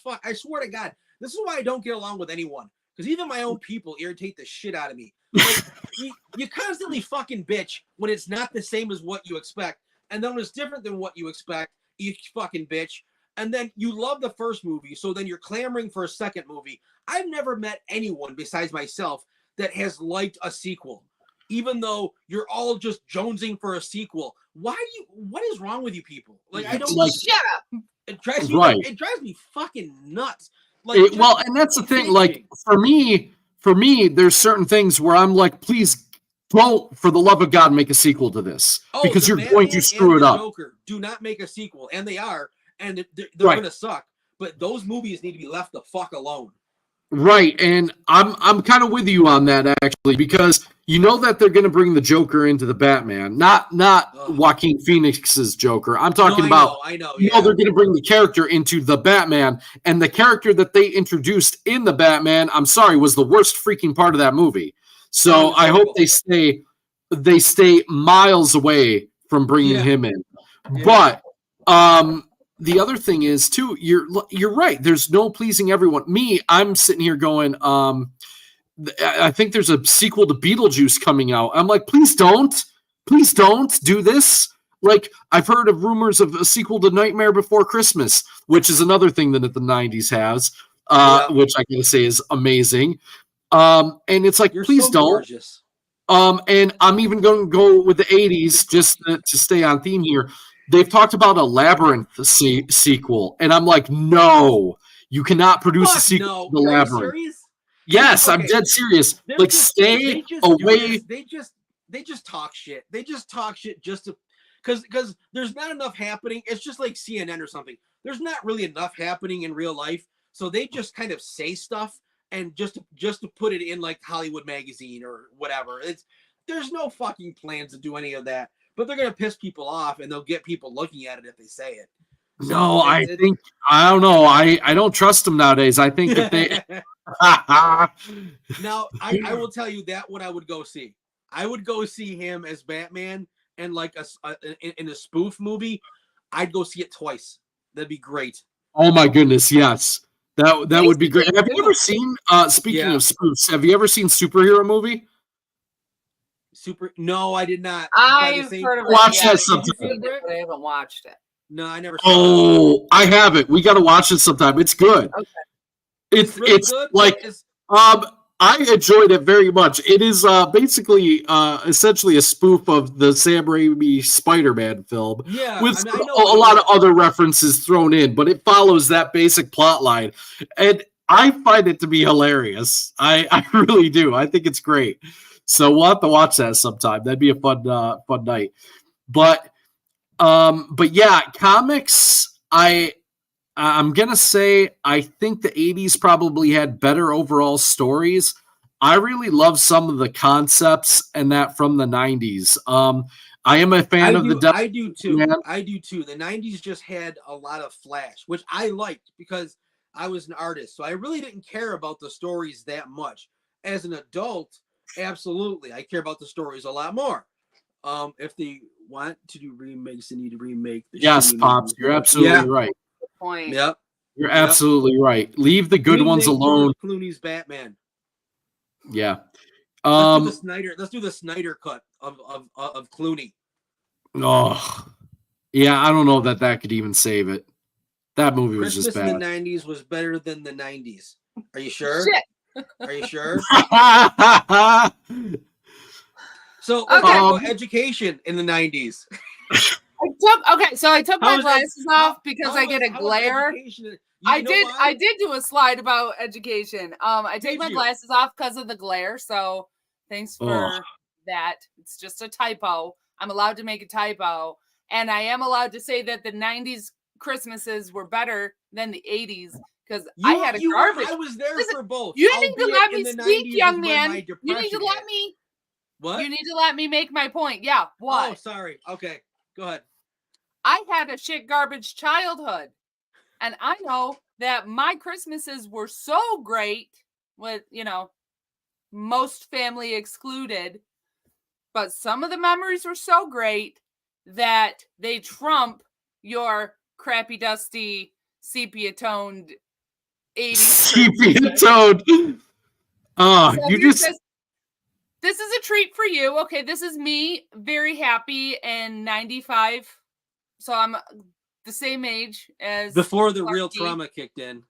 God, this is why I don't get along with anyone. Because even my own people irritate the shit out of me. Like, you constantly fucking bitch when it's not the same as what you expect. And then when it's different than what you expect, you fucking bitch. And then you love the first movie, so then you're clamoring for a second movie. I've never met anyone besides myself that has liked a sequel, even though you're all just jonesing for a sequel. What is wrong with you people? Like, I don't like, yeah. It drives me it drives me fucking nuts. Like, and that's the thing. Like, for me, there's certain things where I'm like, please don't, for the love of God, make a sequel to this, because you're going to screw it up. Joker, do not make a sequel, and they are. And they're going to suck, but those movies need to be left the fuck alone. Right, and I'm kind of with you on that, actually, because you know that they're going to bring the Joker into the Batman, not Joaquin Phoenix's Joker. I'm talking about, I know, they're going to bring the character into the Batman, and the character that they introduced in the Batman, I'm sorry, was the worst freaking part of that movie. So I hope they stay miles away from bringing him in. Yeah. But the other thing is too, you're right. There's no pleasing everyone. I'm sitting here going, I think there's a sequel to Beetlejuice coming out. I'm like, please don't do this. Like, I've heard of rumors of a sequel to Nightmare Before Christmas, which is another thing that the 90s has, which I gotta say is amazing. And it's like, please so don't. Gorgeous. And I'm even going to go with the 80s just to stay on theme here. They've talked about a Labyrinth sequel, and I'm like, no, you cannot produce a sequel to the Labyrinth. Serious? Yes, okay. I'm dead serious. Like, stay away. They just talk shit. They just talk shit just to, because there's not enough happening. It's just like CNN or something. There's not really enough happening in real life, so they just kind of say stuff and just to put it in like Hollywood Magazine or whatever. There's no fucking plans to do any of that. but they're gonna piss people off, and they'll get people looking at it if they say it. So No, I don't know. I don't trust them nowadays. I think if they Now, I will tell you that what I would go see. I would go see him as Batman and like in a spoof movie. I'd go see it twice. That'd be great. Oh my goodness, yes. That would be great. Have you ever seen speaking of spoofs, have you ever seen superhero movie? No, I did not. I've heard of it. Watch that I've sometime. seen it, but I haven't watched it. No, I never saw Oh, I have it. We got to watch it sometime. It's good. Okay. It's really It's good. like I enjoyed it very much. It is basically essentially a spoof of the Sam Raimi Spider-Man film, Yeah, with I know a lot of other references thrown in, but it follows that basic plot line, and I find it to be hilarious. I really do. I think it's great. So we'll have to watch that sometime. That'd be a fun night. But yeah, comics. I'm going to say I think the 80s probably had better overall stories. I really love some of the concepts and that from the 90s. I am a fan of the... I do too. Man. I do too. The 90s just had a lot of flash, which I liked because I was an artist. So I really didn't care about the stories that much. As an adult, absolutely. I care about the stories a lot more. If they want to do remakes, they need to remake the Yes, Pops, you're absolutely right. Point. Yep. You're absolutely right. Leave the good ones alone. Clooney's Batman. Yeah. Let's do the Snyder cut of Clooney. Oh. Yeah, I don't know that could even save it. That movie was just bad. Christmas in the 90s was better than the 90s. Are you sure? Shit. Are you sure? So, education in the 90s. I took my glasses off because I get a glare. I did do a slide about education. I take my glasses off because of the glare. So thanks for that. It's just a typo. I'm allowed to make a typo. And I am allowed to say that the 90s Christmases were better than the 80s because I had a garbage. I was there for both. You need to let me speak, young man. You need to let me. What? You need to let me make my point. Yeah. What? Oh, sorry. Okay. Go ahead. I had a shit garbage childhood. And I know that my Christmases were so great with, most family excluded. But some of the memories were so great that they trump your crappy, dusty, sepia-toned 80s. Sepia-toned. So this is a treat for you. Okay, this is me very happy in 95. So I'm the same age as before the real trauma kicked in.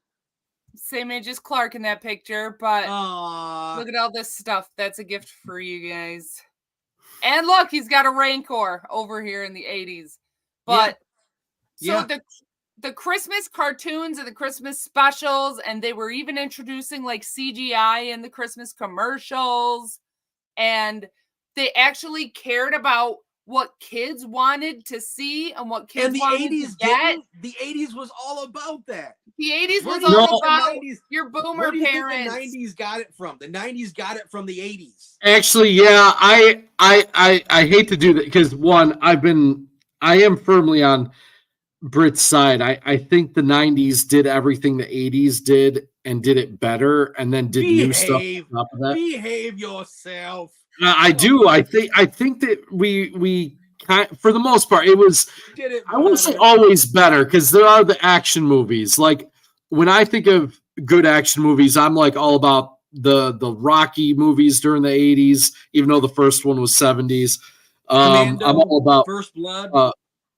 Same age as Clark in that picture, but Aww. Look at all this stuff. That's a gift for you guys. And look, he's got a Rancor over here in the 80s. But the Christmas cartoons and the Christmas specials, and they were even introducing like CGI in the Christmas commercials. And they actually cared about what kids wanted to see and what kids wanted to get. The 80s was all about that. The 80s was all about your boomer where do you parents. Think the 90s got it from. The 90s got it from the 80s. Actually, yeah, I hate to do that because one, I am firmly on Brit's side. I think the 90s did everything the 80s did and did it better, and then did new stuff on top of that. Behave yourself. I do. I think that we for the most part, it was. I won't say always better because there are the action movies. Like when I think of good action movies, I'm like all about the Rocky movies during the 80s, even though the first one was 70s. Commando, I'm all about First Blood,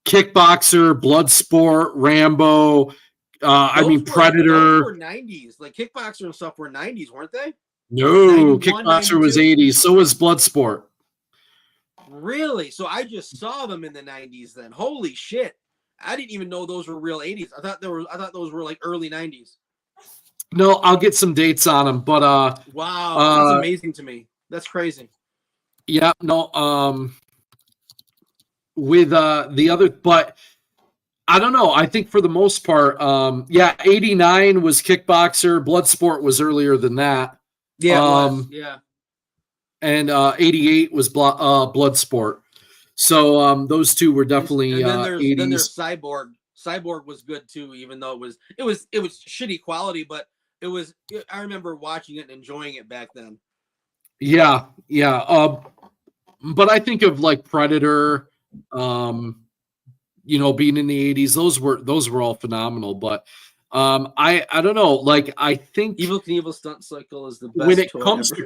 Kickboxer, Bloodsport, Rambo. Predator. Those were 90s. Like Kickboxer and stuff were 90s, weren't they? No, Kickboxer was 80s. So was Bloodsport. Really? So I just saw them in the 90s then. Holy shit. I didn't even know those were real 80s. I thought those were like early 90s. No, I'll get some dates on them, but wow, that's amazing to me. That's crazy. Yeah, no, with the other, but I don't know. I think for the most part, 89 was Kickboxer, Bloodsport was earlier than that. Yeah, yeah. And 88 was Bloodsport. So those two were definitely and then there's 80s. then there's Cyborg. Cyborg was good too, even though it was shitty quality, but I remember watching it and enjoying it back then. Yeah. But I think of like Predator, being in the 80s. Those were all phenomenal. But I don't know. Like I think Evel Knievel Stunt Cycle is the best. When it comes to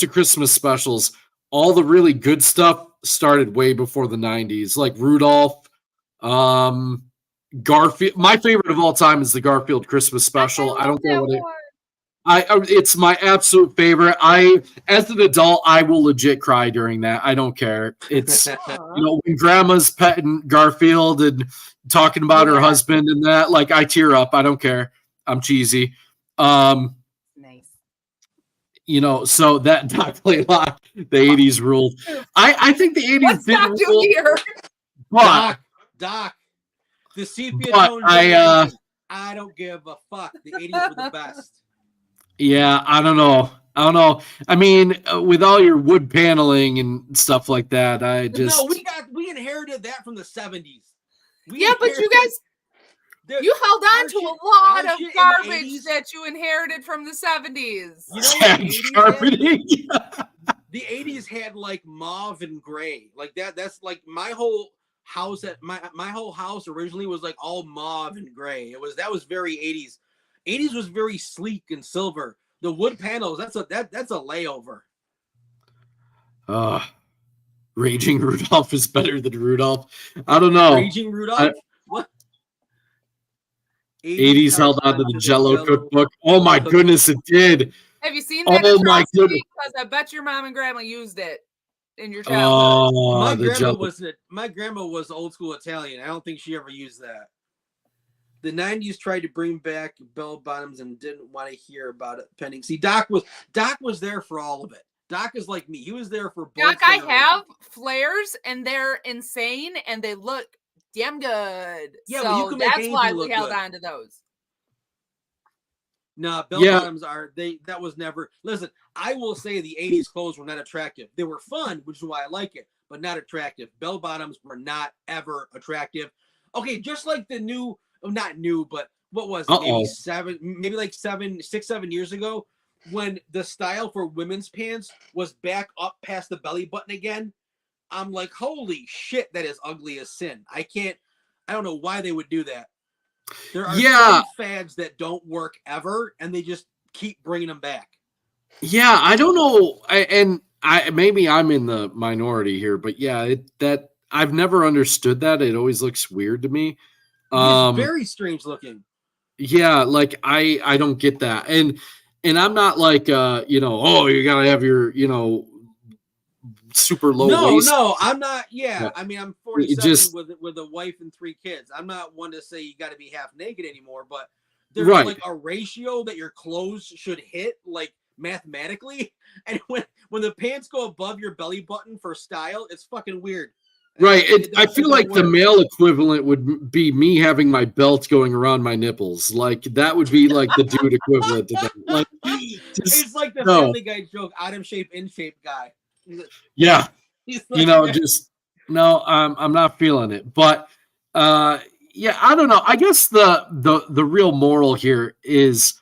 Christmas specials, all the really good stuff started way before the 90s. Like Rudolph, Garfield. My favorite of all time is the Garfield Christmas special. I don't care what it's my absolute favorite. As an adult, I will legit cry during that. I don't care. It's when Grandma's petting Garfield and talking about her husband and that, like I tear up. I don't care. I'm cheesy. Nice. So that Doc Blalock, the 80s ruled. I think the 80s didn't rule. Doc, the sepia tone. I don't give a fuck. The 80s were the best. Yeah, I don't know. I mean, with all your wood paneling and stuff like that, we inherited that from the 70s. But you guys, you held on to a lot of garbage that you inherited from the 70s. The 80s had like mauve and gray, like that. That's like my whole house. My whole house originally was like all mauve and gray. That was very 80s. 80s was very sleek and silver. The wood panels, that's a layover. Raging Rudolph is better than Rudolph. I don't know. Raging Rudolph? What? 80s held on to the Jell-O cookbook. Oh my goodness, it did. Have you seen that? Oh my goodness. Because I bet your mom and grandma used it in your childhood. My grandma was old school Italian. I don't think she ever used that. The 90s tried to bring back bell bottoms and didn't want to hear about it pending. See, Doc was there for all of it. Doc is like me. He was there for both. Doc, I have flares and they're insane and they look damn good. Yeah, so that's why we held on to those. No, bell bottoms that was never. Listen, I will say the 80s clothes were not attractive. They were fun, which is why I like it, but not attractive. Bell bottoms were not ever attractive. Okay, just like the new. Not new, but what was it? Maybe 7 years ago, when the style for women's pants was back up past the belly button again. I'm like, holy shit, that is ugly as sin. I don't know why they would do that. There are some fads that don't work ever, and they just keep bringing them back. Yeah, I don't know, maybe I'm in the minority here, but that I've never understood that. It always looks weird to me. It's very strange looking. Yeah, like I don't get that. And I'm not like you gotta have your super low waist. No, I'm not. Yeah. I mean, I'm 47 with a wife and 3 kids. I'm not one to say you got to be half naked anymore, but there's like a ratio that your clothes should hit, like mathematically. And when the pants go above your belly button for style, it's fucking weird. Right. I feel like the male equivalent would be me having my belt going around my nipples. Like that would be like the dude equivalent to that. Like, it's like the Family Guy joke, out of shape, in shape guy. Yeah. Like, I'm not feeling it. But I don't know. I guess the real moral here is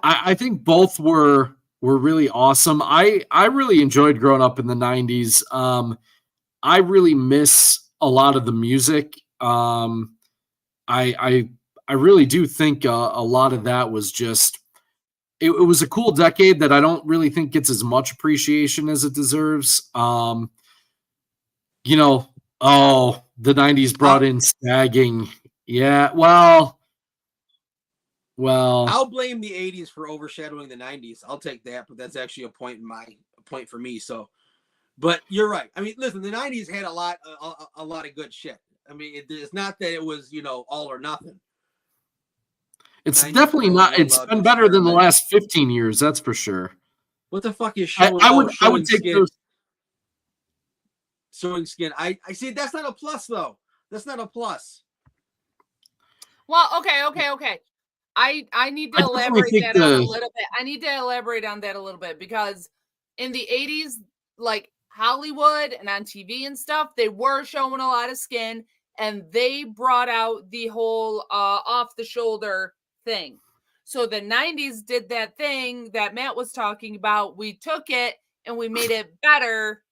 I think both were really awesome. I really enjoyed growing up in the 90s. I really miss a lot of the music. I really do think a lot of that was just it was a cool decade that I don't really think gets as much appreciation as it deserves. The 90s brought in sagging. Yeah, well, I'll blame the 80s for overshadowing the 90s. I'll take that, but that's actually a point for me. So. But you're right. I mean, listen, the 90s had a lot of good shit. I mean, it's not that it was, all or nothing. It's definitely not. It's been better than the last 15 years. That's for sure. What the fuck is showing? I would take those. Showing skin. I see. That's not a plus, though. That's not a plus. Well, okay. I need to elaborate that on a little bit. I need to elaborate on that a little bit because in the 80s, like Hollywood and on TV and stuff, they were showing a lot of skin, and they brought out the whole off the shoulder thing. So the 90s did that thing that Matt was talking about. We took it and we made it better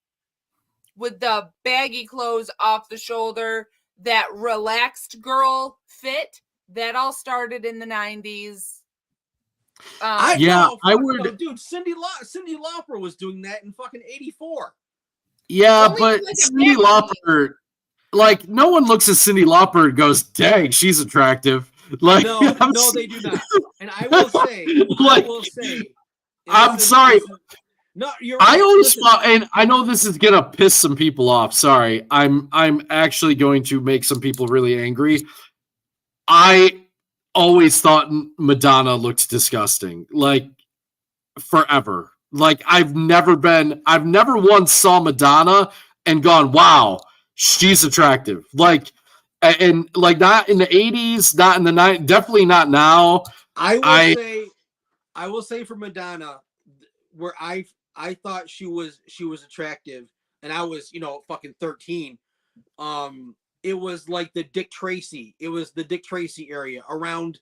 with the baggy clothes off the shoulder, that relaxed girl fit. That all started in the 90s. I would. Dude, Cyndi Lauper was doing that in fucking 84. Yeah, but Cyndi Lauper, like, no one looks at Cyndi Lauper and goes, "Dang, she's attractive." Like, no, they do not. And I will say, I'm sorry. No, you're right. I always thought, and I know this is gonna piss some people off. Sorry, I'm actually going to make some people really angry. I always thought Madonna looked disgusting, like, forever. Like, I've never once saw Madonna and gone, "Wow, she's attractive." Like, and like, not in the 80s, not in the 90s, definitely not now. I will say for Madonna, where I thought she was attractive, and I was, fucking 13. It was like the Dick Tracy. It was the Dick Tracy area around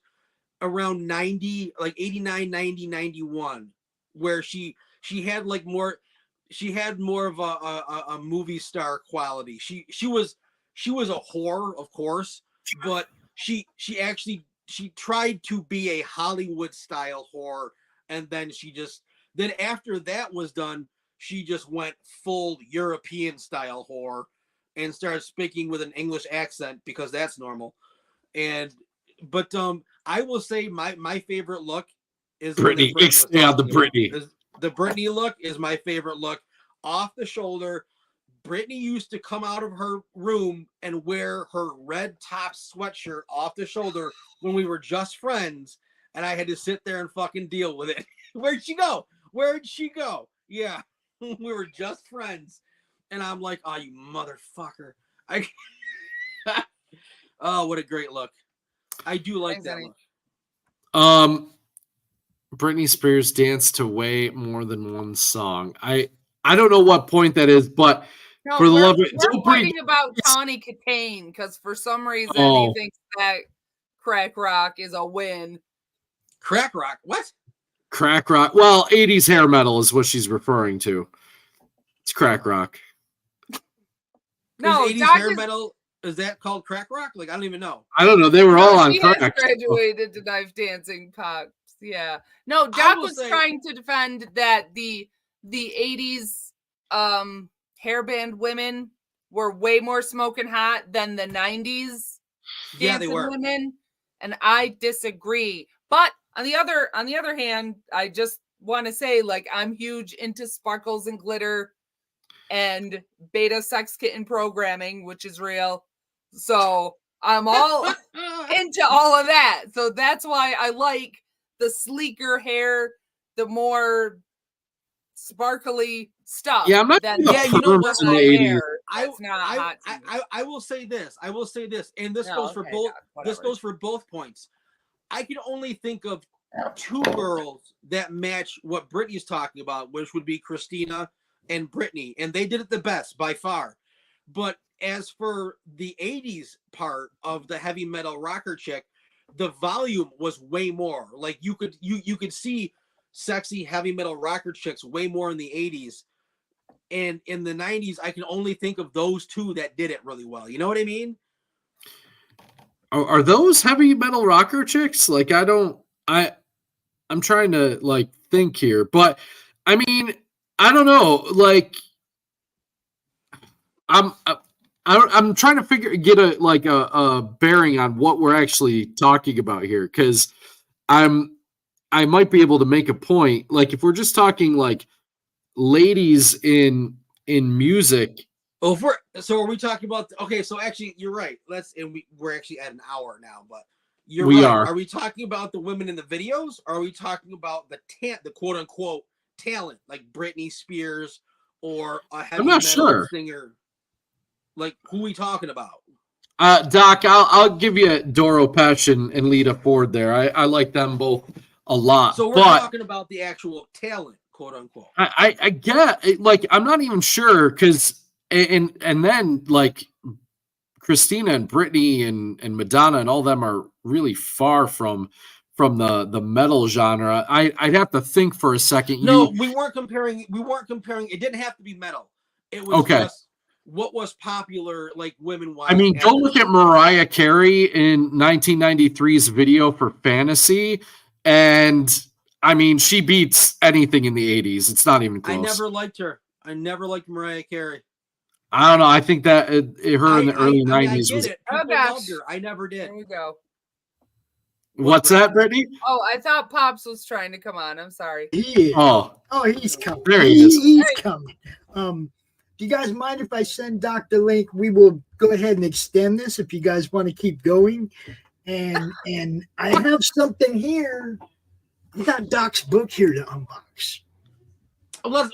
90, like 89, 90, 91, where she had like more. She had more of a movie star quality. She was a whore, of course, but she tried to be a Hollywood style whore, and then after that was done, she just went full European style whore and started speaking with an English accent because that's normal. But I will say my favorite look is Britney. Britney. The Britney look is my favorite look. Off the shoulder. Britney used to come out of her room and wear her red top sweatshirt off the shoulder when we were just friends, and I had to sit there and fucking deal with it. Where'd she go? Yeah, we were just friends, and I'm like, "Oh, you motherfucker!" Oh, what a great look! I do like that look. Britney Spears danced to way more than one song. I don't know what point that is, but for the love of it, we're fighting about Tawny Katane because for some reason he thinks that crack rock is a win. Crack rock? What? Crack rock. Well, 80s hair metal is what she's referring to. It's crack rock. No, 80s hair metal, is that called crack rock? Like, I don't even know. I don't know. They were all on crack. Graduated to knife dancing pops. Yeah. No, Doc was trying to defend that the 80s hairband women were way more smoking hot than the 90s dancing women, and I disagree. But on the other hand, I just want to say, like, I'm huge into sparkles and glitter and beta sex kitten programming, which is real. So I'm all into all of that. So that's why I like the sleeker hair, the more sparkly stuff. Yeah, I'm not. You know what? I will say this. And this goes for both. This goes for both points. I can only think of two girls that match what Britney's talking about, which would be Christina and Britney, and they did it the best by far. But as for the 80s part of the heavy metal rocker chick, the volume was way more. Like you could see sexy heavy metal rocker chicks way more in the 80s. And in the 90s, I can only think of those two that did it really well. You know what I mean? Are those heavy metal rocker chicks? Like, I'm trying to like think here, but I mean, I don't know. Like, I'm trying to get a bearing on what we're actually talking about here, because I might be able to make a point. Like, if we're just talking like ladies in music. Oh, so are we talking about? Okay, so actually, you're right. We're actually at an hour now, but we are. Are we talking about the women in the videos? Or are we talking about the quote unquote talent, like Britney Spears or a heavy metal singer? Like, who are we talking about? Doc, I'll give you Doro Pesh and Lita Ford there. I like them both a lot. So we're talking about the actual talent, quote unquote. I get it, like I'm not even sure because and then like Christina and Britney and Madonna and all them are really far from the metal genre. I'd have to think for a second. No, we weren't comparing. It didn't have to be metal. It was just what was popular, like women-wise. I mean, go look at Mariah Carey in 1993's video for Fantasy, and I mean, she beats anything in the 80s. It's not even close. I never liked her. I never liked Mariah Carey. I don't know. I think that her in the early 90s I was. it. People loved her. I never did. There we go. What's that, Brittany? Oh, I thought Pops was trying to come on. I'm sorry. He is. Oh, he's coming. There he is. He's coming. Do you guys mind if I send Dr. Link? We will go ahead and extend this if you guys want to keep going. And I have something here. I got Doc's book here to unbox. Let's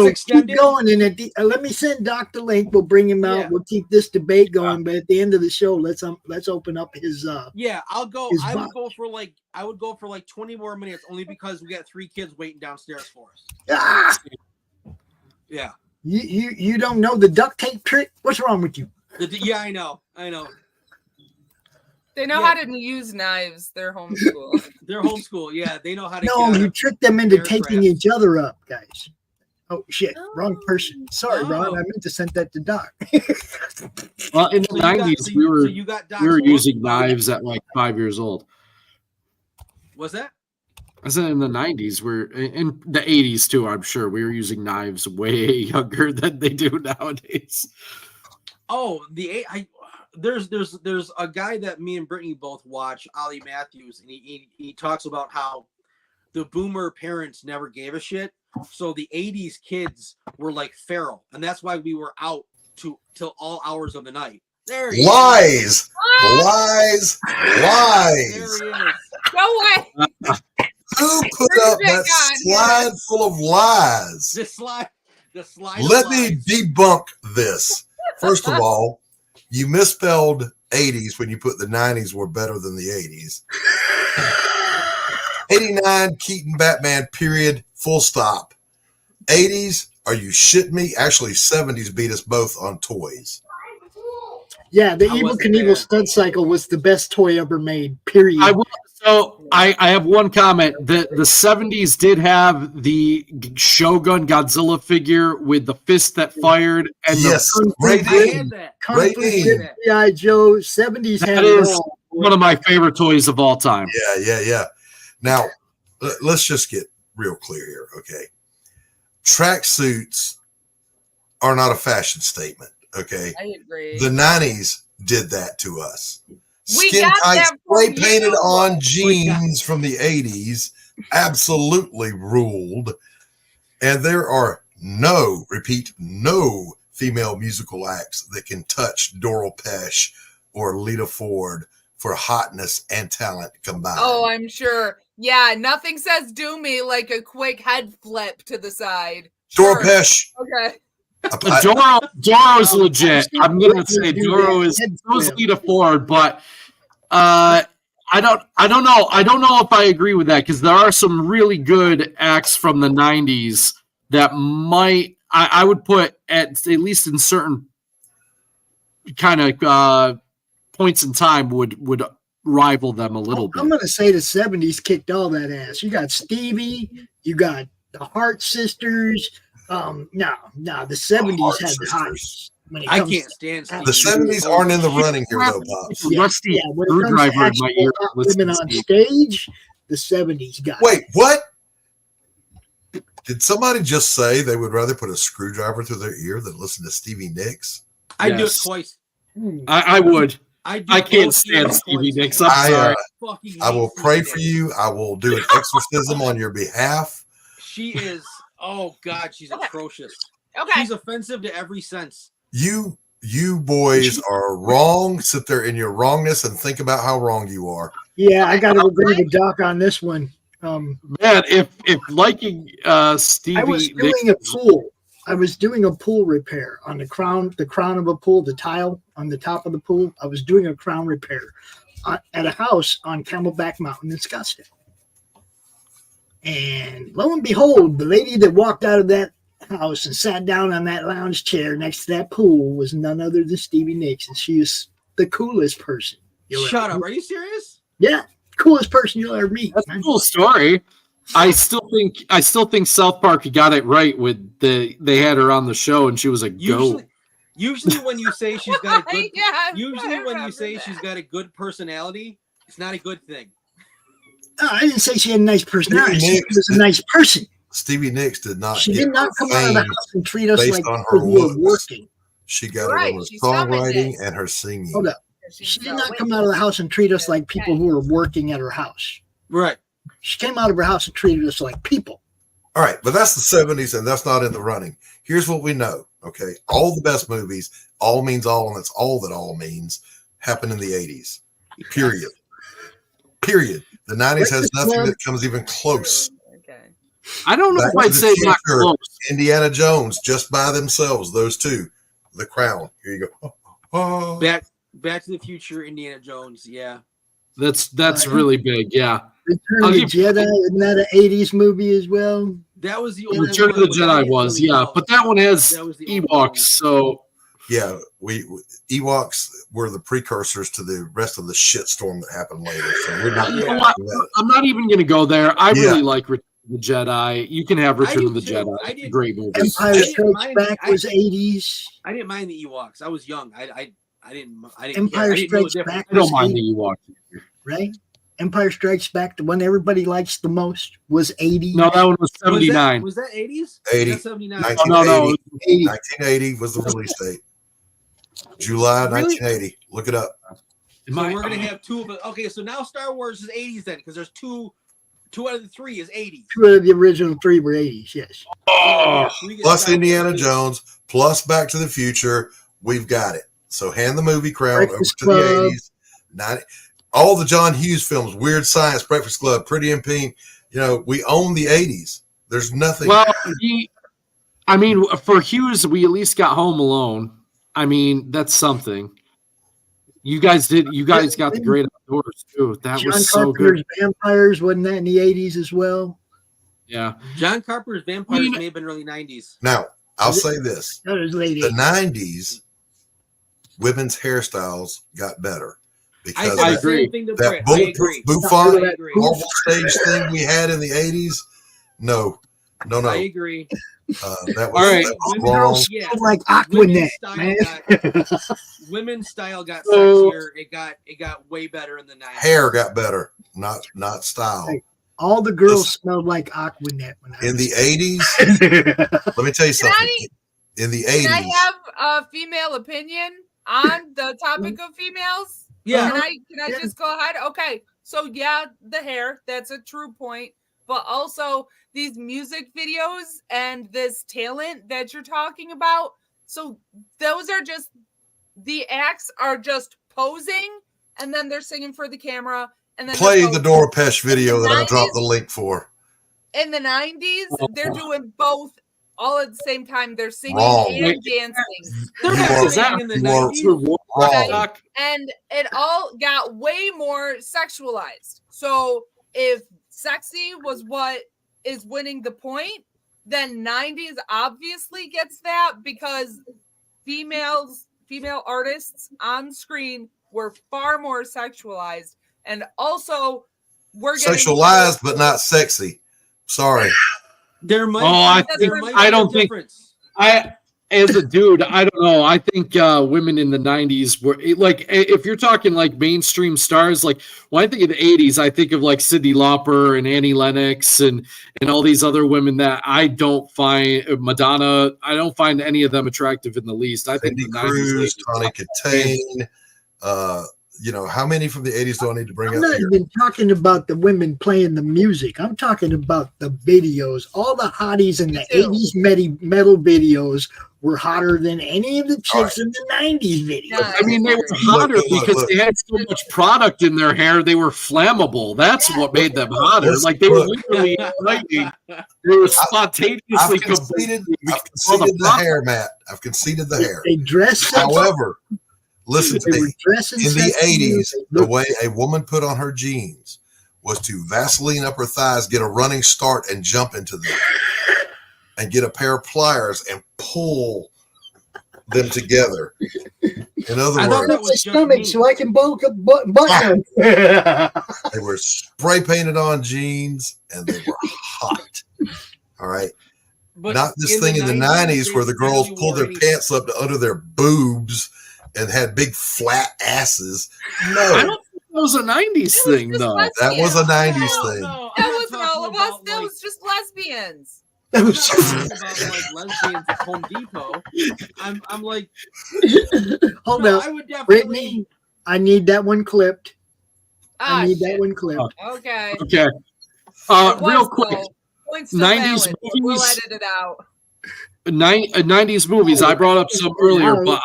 extend keep it. Going, and let me send Dr. Link. We'll bring him out. Yeah. We'll keep this debate going. But at the end of the show, let's open up his. I'll go. His I would box. go for like 20 more minutes, only because we got 3 kids waiting downstairs for us. Ah! Yeah. You don't know the duct tape trick? What's wrong with you? Yeah, I know. They know how to use knives. They're homeschooled. They're homeschool. Yeah, they know how to. No, you trick them into aircraft. taking each other up, guys. Oh shit! Wrong person. Sorry, Ron. I meant to send that to Doc. Well, in the 90s, we were using knives at like 5 years old. Was that? I said in the 90s, we're in the 80s too. I'm sure we were using knives way younger than they do nowadays. Oh, there's a guy that me and Brittany both watch, Ollie Matthews, and he talks about how the boomer parents never gave a shit. So the 80s kids were like feral, and that's why we were out till all hours of the night. There he Lies. is. Lies. There he is. No way. Who put up that slide full of lies? The slide. Let me debunk this. First of all, you misspelled 80s when you put the 90s were better than the 80s. 89, Keaton, Batman, period, full stop. 80s, are you shitting me? Actually, 70s beat us both on toys. Yeah, the Evel Knievel Stud Cycle was the best toy ever made, period. I have one comment. The 70s did have the Shogun Godzilla figure with the fist that fired. And yes, Kung Fu G.I. Joe, 70s had it all. One of my favorite toys of all time. Yeah. Now, let's just get real clear here, okay? Tracksuits are not a fashion statement, okay? I agree. The 90s did that to us. We Skin got tight, that spray from painted you. on jeans from the 80s absolutely ruled. And there are no female musical acts that can touch Doral Pesh or Lita Ford for hotness and talent combined. Oh, I'm sure. Yeah, nothing says do me like a quick head flip to the side. Doral Pesh. Okay. Doro's legit. I'm gonna say Doro is Lita Ford, but I don't know. I don't know if I agree with that because there are some really good acts from the 90s that I would put at least in certain kind of points in time would rival them a little bit. I'm going to say the 70s kicked all that ass. You got Stevie, you got the Hart Sisters. No, the 70s had the hottest. I can't stand Stevie. The 70s aren't in the running here, though, Pops. Rusty when it screwdriver in comes to my ear. actual women on stage, the 70s got Wait, what? Did somebody just say they would rather put a screwdriver through their ear than listen to Stevie Nicks? I do it twice. I would. I can't stand Stevie Nicks. I'm sorry. I will pray for you. I will do an exorcism on your behalf. She is. Oh God, she's atrocious. Okay. She's offensive to every sense. You boys are wrong. Sit there in your wrongness and think about how wrong you are. Yeah, I got to agree with Doc on this one. Man, if liking Stevie, I was doing a pool. I was doing a pool repair on the crown of a pool, the tile on the top of the pool. I was doing a crown repair at a house on Camelback Mountain in Scottsdale. And lo and behold, the lady that walked out of that house and sat down on that lounge chair next to that pool was none other than Stevie Nicks. And she is the coolest person. Shut up. Are you serious? Yeah. Coolest person you'll ever meet. That's a cool story. I still think South Park got it right with they had her on the show and she was a goat. Usually when you say she's got a good she's got a good personality, it's not a good thing. No, I didn't say she had a nice personality. She was a nice person. Stevie Nicks did not. She did not come out of the house and treat us like her we were working. She got it on her songwriting and her singing. Hold up. She did not come out of the house and treat us like people who were working at her house. Right. She came out of her house and treated us like people. All right, but that's the 70s, and that's not in the running. Here's what we know, okay? All the best movies, all means all, and that's all that all means, happened in the 80s. Period. Period. The 90s has nothing that comes even close. Okay. I don't know if I'd say not close. Indiana Jones, just by themselves, those two. The Crown. Here you go. Oh. Back to the Future, Indiana Jones, yeah. That's really big, yeah. Return of the Jedi, isn't that an 80s movie as well? That was the only Return of the Jedi was, yeah. But that one has Ewoks, so yeah, Ewoks were the precursors to the rest of the shitstorm that happened later. So we're not. I'm not even going to go there. I really like Return of the Jedi. You can have Return of the Jedi. It's a great movie. Empire Strikes Back was 80s. I didn't mind the Ewoks. I was young. I didn't. Empire Strikes Back. I don't mind the Ewoks. Right? Empire Strikes Back, the one everybody likes the most, was 80. No, that one was 79. Was that 80s? 80. 79. 1980 was the release date. July 1980. Look it up. So we're gonna have two of it. Okay, so now Star Wars is 80s then, because there's two out of the three is 80s. Two out of the original three were 80s, yes. Oh, plus Indiana Jones, plus Back to the Future. We've got it. So hand the movie crown over to the 80s. All the John Hughes films, Weird Science, Breakfast Club, Pretty in Pink. You know, we own the 80s. There's nothing. Well, for Hughes, we at least got Home Alone. I mean, that's something. You guys got the Great Outdoors too. That John was so Carpenter's good. Vampires, wasn't that in the 80s as well? Yeah. John Carpenter's Vampires may have been early 90s. Now, I'll say this. That was late 80s. The 90s, women's hairstyles got better. Because I agree. That bulletproof bouffant Marvel stage thing we had in the 80s, no. I agree. That was wrong. Yeah. Like Aquanet, man. Women's style got sexier. It got way better in the 90s. Hair got better, not style. Hey, all the girls smelled like Aquanet in the 80s. Let me tell you something. In the 80s, can I have a female opinion on the topic of females? Yeah. Can I just go ahead? Okay. So yeah, the hair, that's a true point. But also these music videos and this talent that you're talking about. So those are just, the acts are just posing and then they're singing for the camera. And then play the Dora Pesh video that I dropped the link for. In the 90s, they're doing both all at the same time. They're singing and dancing. And it all got way more sexualized. So if sexy was what is winning the point, then 90s obviously gets that, because female artists on screen were far more sexualized, and also we're getting sexualized but not sexy. Sorry. As a dude, I don't know. I think women in the 90s were like, if you're talking like mainstream stars, like when I think of the 80s, I think of like Cyndi Lauper and Annie Lennox and all these other women that I don't find, Madonna, I don't find any of them attractive in the least. I think the Cruz, Tawny Katane, you know, how many from the 80s do I need to bring up? I'm not even talking about the women playing the music. I'm talking about the videos. All the hotties in the 80s metal videos were hotter than any of the chicks in the 90s videos. I mean, they were hotter because they had so much product in their hair. They were flammable. That's what made them hotter. Like they were literally lightning. They were spontaneously. I've conceded the hair, Matt. I've conceded the hair. They dressed. However, listen to me. In the 80s, the way a woman put on her jeans was to Vaseline up her thighs, get a running start, and jump into them, and get a pair of pliers and pull them together. In other words, my stomach so I can bulk a button. They were spray painted on jeans and they were hot. All right. But not this thing in the 90s where the girls pulled their pants up to under their boobs and had big flat asses. No. I don't think that was a 90s thing, though. That was a 90s thing. No, that wasn't all of us. That was just lesbians. I'm not talking about like lesbians at Home Depot. I'm like, hold up, I would definitely. Brittany, I need that one clipped. I need that one clipped. Okay. Okay. Real quick. 90s movies. We'll edit it out. 90s movies. I brought up some earlier, but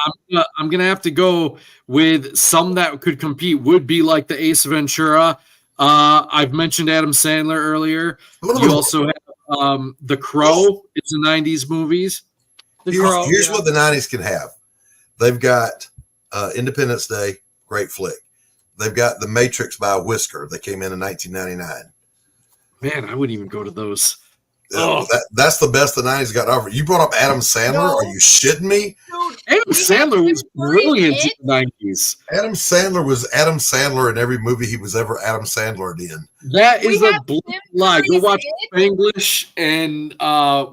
I'm gonna have to go with some that could compete. Would be like the Ace Ventura. I've mentioned Adam Sandler earlier. You also have The Crow. It's the 90s movies. Here's what the 90s can have. They've got Independence Day, great flick. They've got The Matrix by Whisker that came in 1999. Man, I wouldn't even go to those. That's the best the 90s got to offer. You brought up Adam Sandler. No. Are you shitting me? Dude, Adam Sandler was brilliant in the 90s. Adam Sandler was Adam Sandler in every movie he was ever Adam Sandler in. That is a lie. Go watch Spanglish and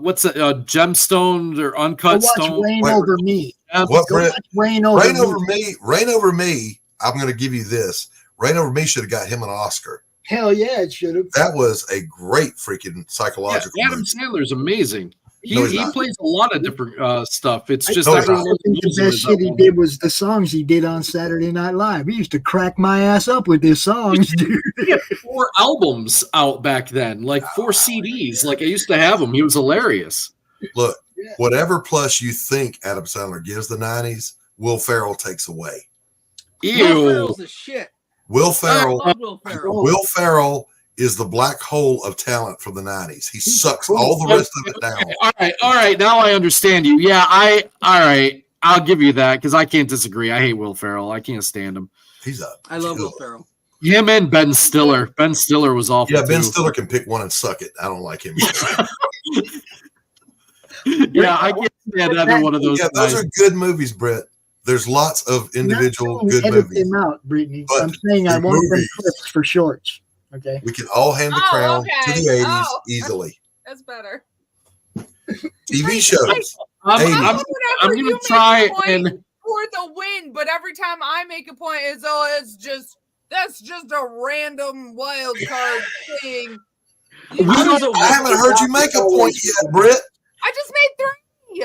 what's it? Gemstones or Uncut Stone. Rain Over Me. What, Brett? Rain Over Me. Rain Over Me. I'm going to give you this. Rain Over Me should have got him an Oscar. Hell yeah, it should have. That was a great freaking psychological Adam movie. Sandler's amazing. He not. plays a lot of different stuff. It's just I everyone think the best shit he did was the songs he did on Saturday Night Live. He used to crack my ass up with his songs, dude. He had 4 albums out back then, like 4 CDs. Like I used to have him. He was hilarious. Look, whatever plus you think Adam Sandler gives the 90s, Will Ferrell takes away. Ew. Will Ferrell's the shit. Will Ferrell. I love Will Ferrell. Will Ferrell is the black hole of talent from the 90s. He sucks all the rest of it down. Okay, all right. Now I understand you. Yeah, all right. I'll give you that because I can't disagree. I hate Will Ferrell. I can't stand him. He's up. I love Will Ferrell. Him and Ben Stiller. Ben Stiller was awful. Yeah, Ben too. Stiller can pick one and suck it. I don't like him. Yeah, I can't stand either one of those. Yeah, those are good movies, Brett. There's lots of individual good movies. Them out, Brittany. But I'm saying I want them movies- clips for shorts. Okay. We can all hand the crown to the 80s easily. That's better. TV shows. I'm Whenever going you to make try a point and for the win, but every time I make a point, that's just a random wild card thing. I haven't heard you make a point yet, Britt. I just made 3.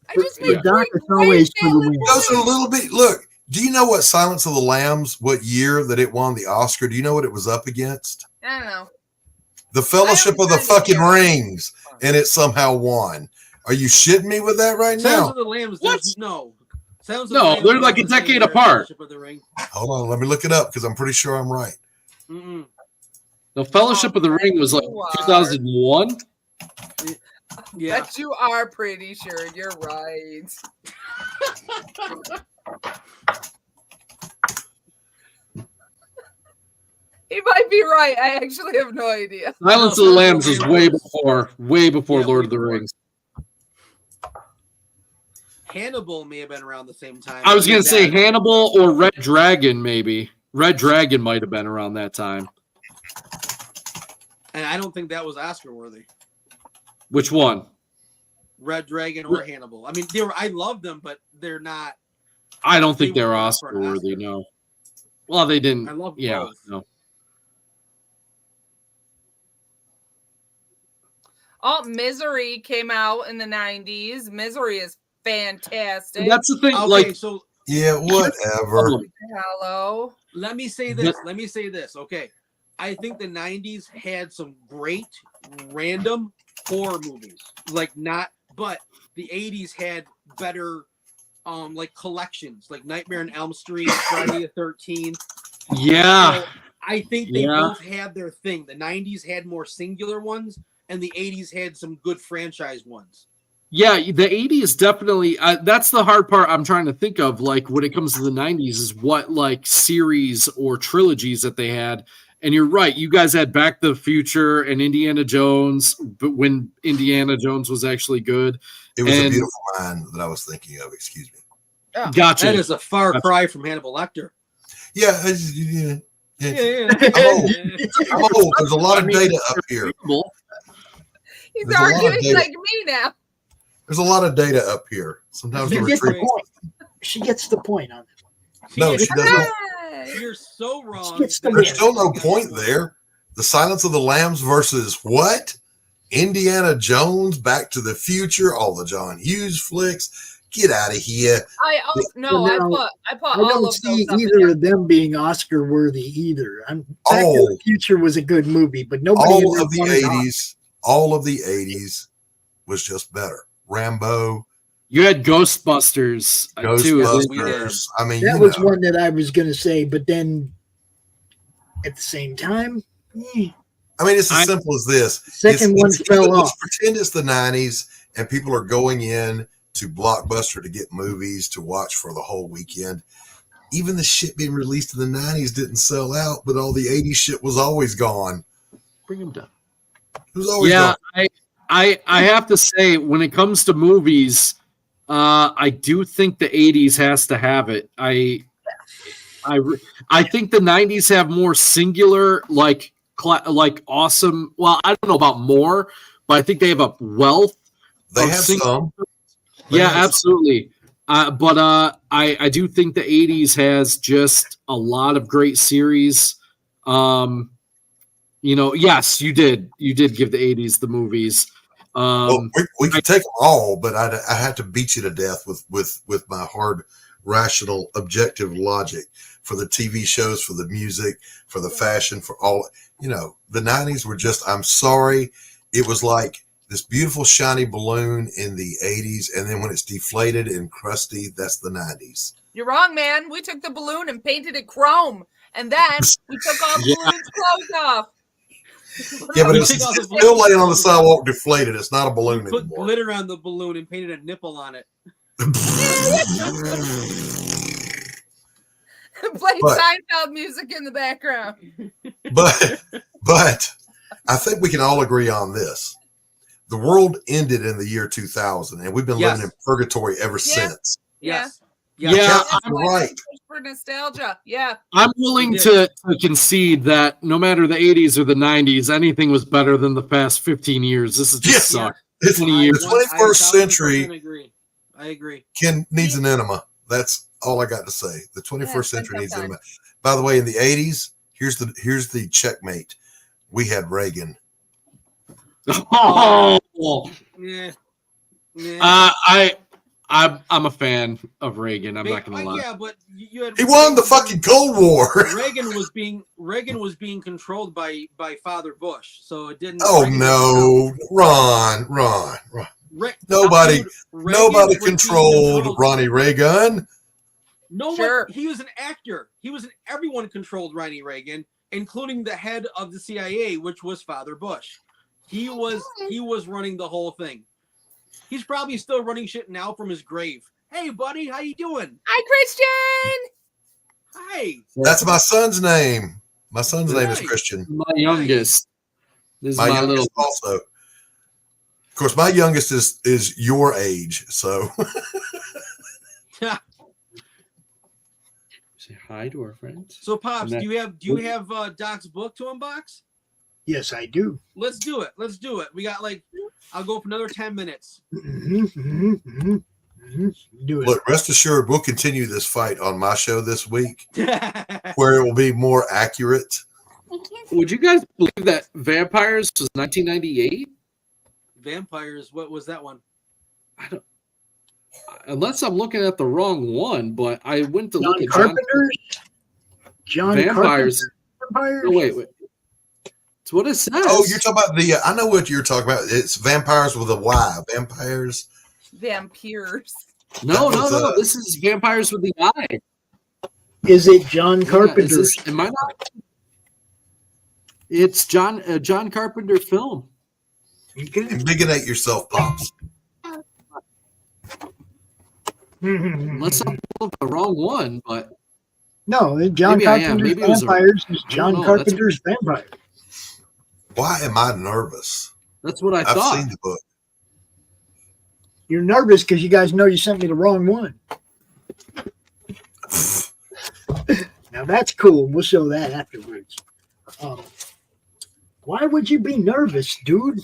I just made 3. Doc is always for the win. Those are a little bit. Look, do you know what Silence of the Lambs, what year that it won the Oscar? Do you know what it was up against? I don't know. The Fellowship of the fucking Rings, and it somehow won. Are you shitting me with that right Sounds now? of the Lambs. No. Sounds of No, the Lambs they're like a was the same decade year as apart. Fellowship of the Ring. Hold on, let me look it up because I'm pretty sure I'm right. Mm-mm. the Fellowship of the Ring was like 2001. Yeah. But you are pretty sure you're right. He might be right. I actually have no idea. Silence of the Lambs was way before Lord of the Rings. Hannibal may have been around the same time. I was going to say Hannibal or Red Dragon, maybe. Red Dragon might have been around that time. And I don't think that was Oscar worthy. Which one? Red Dragon or Hannibal. I mean, I love them, but they're not. I don't think They they're were Oscar for an worthy. Oscar. No. Well, they didn't. I love Yeah. both. No. Oh, Misery came out in the 90s. Misery is fantastic. That's the thing. Okay, Like, so Yeah, whatever. Hello. let me say this. Okay. I think the 90s had some great random horror movies. But the 80s had better like collections, like Nightmare on Elm Street, Friday the 13th. yeah. So I think they both had their thing. The 90s had more singular ones, and the 80s had some good franchise ones. Yeah, the 80s definitely. That's the hard part I'm trying to think of. Like when it comes to the 90s, is what like series or trilogies that they had. And you're right. You guys had Back to the Future and Indiana Jones, but when Indiana Jones was actually good. It was A Beautiful Mind that I was thinking of. Excuse me. Oh. Gotcha. That is a far cry from Hannibal Lecter. Yeah. I'm old. There's a lot of data up here. He's There's a lot of arguing data. like me now. There's a lot of data up here. Sometimes She the gets the retreat. point. She gets the point on it. No, she doesn't. Hey. You're so wrong. Gets the There's still no point there. The Silence of the Lambs versus what? Indiana Jones, Back to the Future, all the John Hughes flicks. Get out of here. I put I all don't of see those up either again. of them being Oscar worthy either. Back to Oh. the Future was a good movie, but nobody All ever of the won an Oscar. 80s, all of the 80s was just better. Rambo, You had Ghostbusters, too. Ghostbusters. I mean, That you was know. one that I was going to say, but then at the same time, I mean, it's as simple as this. Second one fell let's off. pretend it's the 90s and people are going in to Blockbuster to get movies to watch for the whole weekend. Even the shit being released in the 90s didn't sell out, but all the 80s shit was always gone. Bring them down. It was always Yeah, gone. I have to say, when it comes to movies, I do think the 80s has to have it. I think the 90s have more singular, like awesome. Well, I don't know about more, but I think they have a wealth. They of have singular- some. They Yeah, have some. absolutely. But I do think the 80s has just a lot of great series. Yes, you did give the 80s the movies. Well, we can take them all, but I had to beat you to death with my hard, rational, objective logic for the TV shows, for the music, for the fashion, for all. The 90s were just, I'm sorry, it was like this beautiful shiny balloon in the 80s, and then when it's deflated and crusty, that's the 90s. You're wrong, man. We took the balloon and painted it chrome, and then we took all the balloon's clothes off. Yeah, but You it's take all the still laying on the balloons sidewalk deflated. It's not a balloon Put anymore. glitter on the balloon and painted a nipple on it. Playing But- Seinfeld music in the background. But I think we can all agree on this. The world ended in the year 2000, and we've been Yes. living in purgatory ever Yeah. since. Yes. Yeah, That's That's why right. we push for nostalgia. Yeah. I'm willing You to concede that no matter the 80s or the 90s, anything was better than the past 15 years. This is just Yeah. suck. It's 20 the years. 21st century I agree. needs an enema. That's all I got to say. The 21st Yeah, century needs an sometime. enema. By the way, in the 80s, here's the checkmate. We had Reagan. Oh, Yeah. Yeah. I'm a fan of Reagan. I'm not gonna lie. Yeah, but you had He won the fucking Cold War. Reagan was being controlled by Father Bush, so it didn't. Oh Reagan no, Ron. Nobody Dude, Reagan was being controlled Ronnie Reagan. No Sure. one. He was an actor. Everyone controlled Ronnie Reagan, including the head of the CIA, which was Father Bush. He was running the whole thing. He's probably still running shit now from his grave. Hey, buddy, how you doing? Hi, Christian. Hi. That's my son's name. My son's name is Right. Christian. My youngest. This is My my little. youngest also. Of course, my youngest is your age, so Say hi to our friends. So, Pops, And do you have Doc's book to unbox? Yes, I do. Let's do it. We got I'll go for another 10 minutes. Do it. look, rest assured, we'll continue this fight on my show this week, where it will be more accurate. Would you guys believe that Vampires was 1998? Vampires. What was that one? I don't. Unless I'm looking at the wrong one, but I went to John look at Carpenter. John Vampires. Carpenter. Oh, wait. It's what it says. Oh, you're talking about the. I know what you're talking about. It's vampires with a Y. Vampires. Vampires. No. that was, This is Vampires with the Eye. Is it John Yeah, Carpenter? am I not? It's John Carpenter film. Indignate yourself, Pops. Unless I'm looking at the wrong one, but No, John Carpenter's Vampires is John Carpenter's Vampire. Why am I nervous? That's what I thought. I've seen the book. You're nervous because you guys know you sent me the wrong one. Now that's cool. We'll show that afterwards. Why would you be nervous, dude?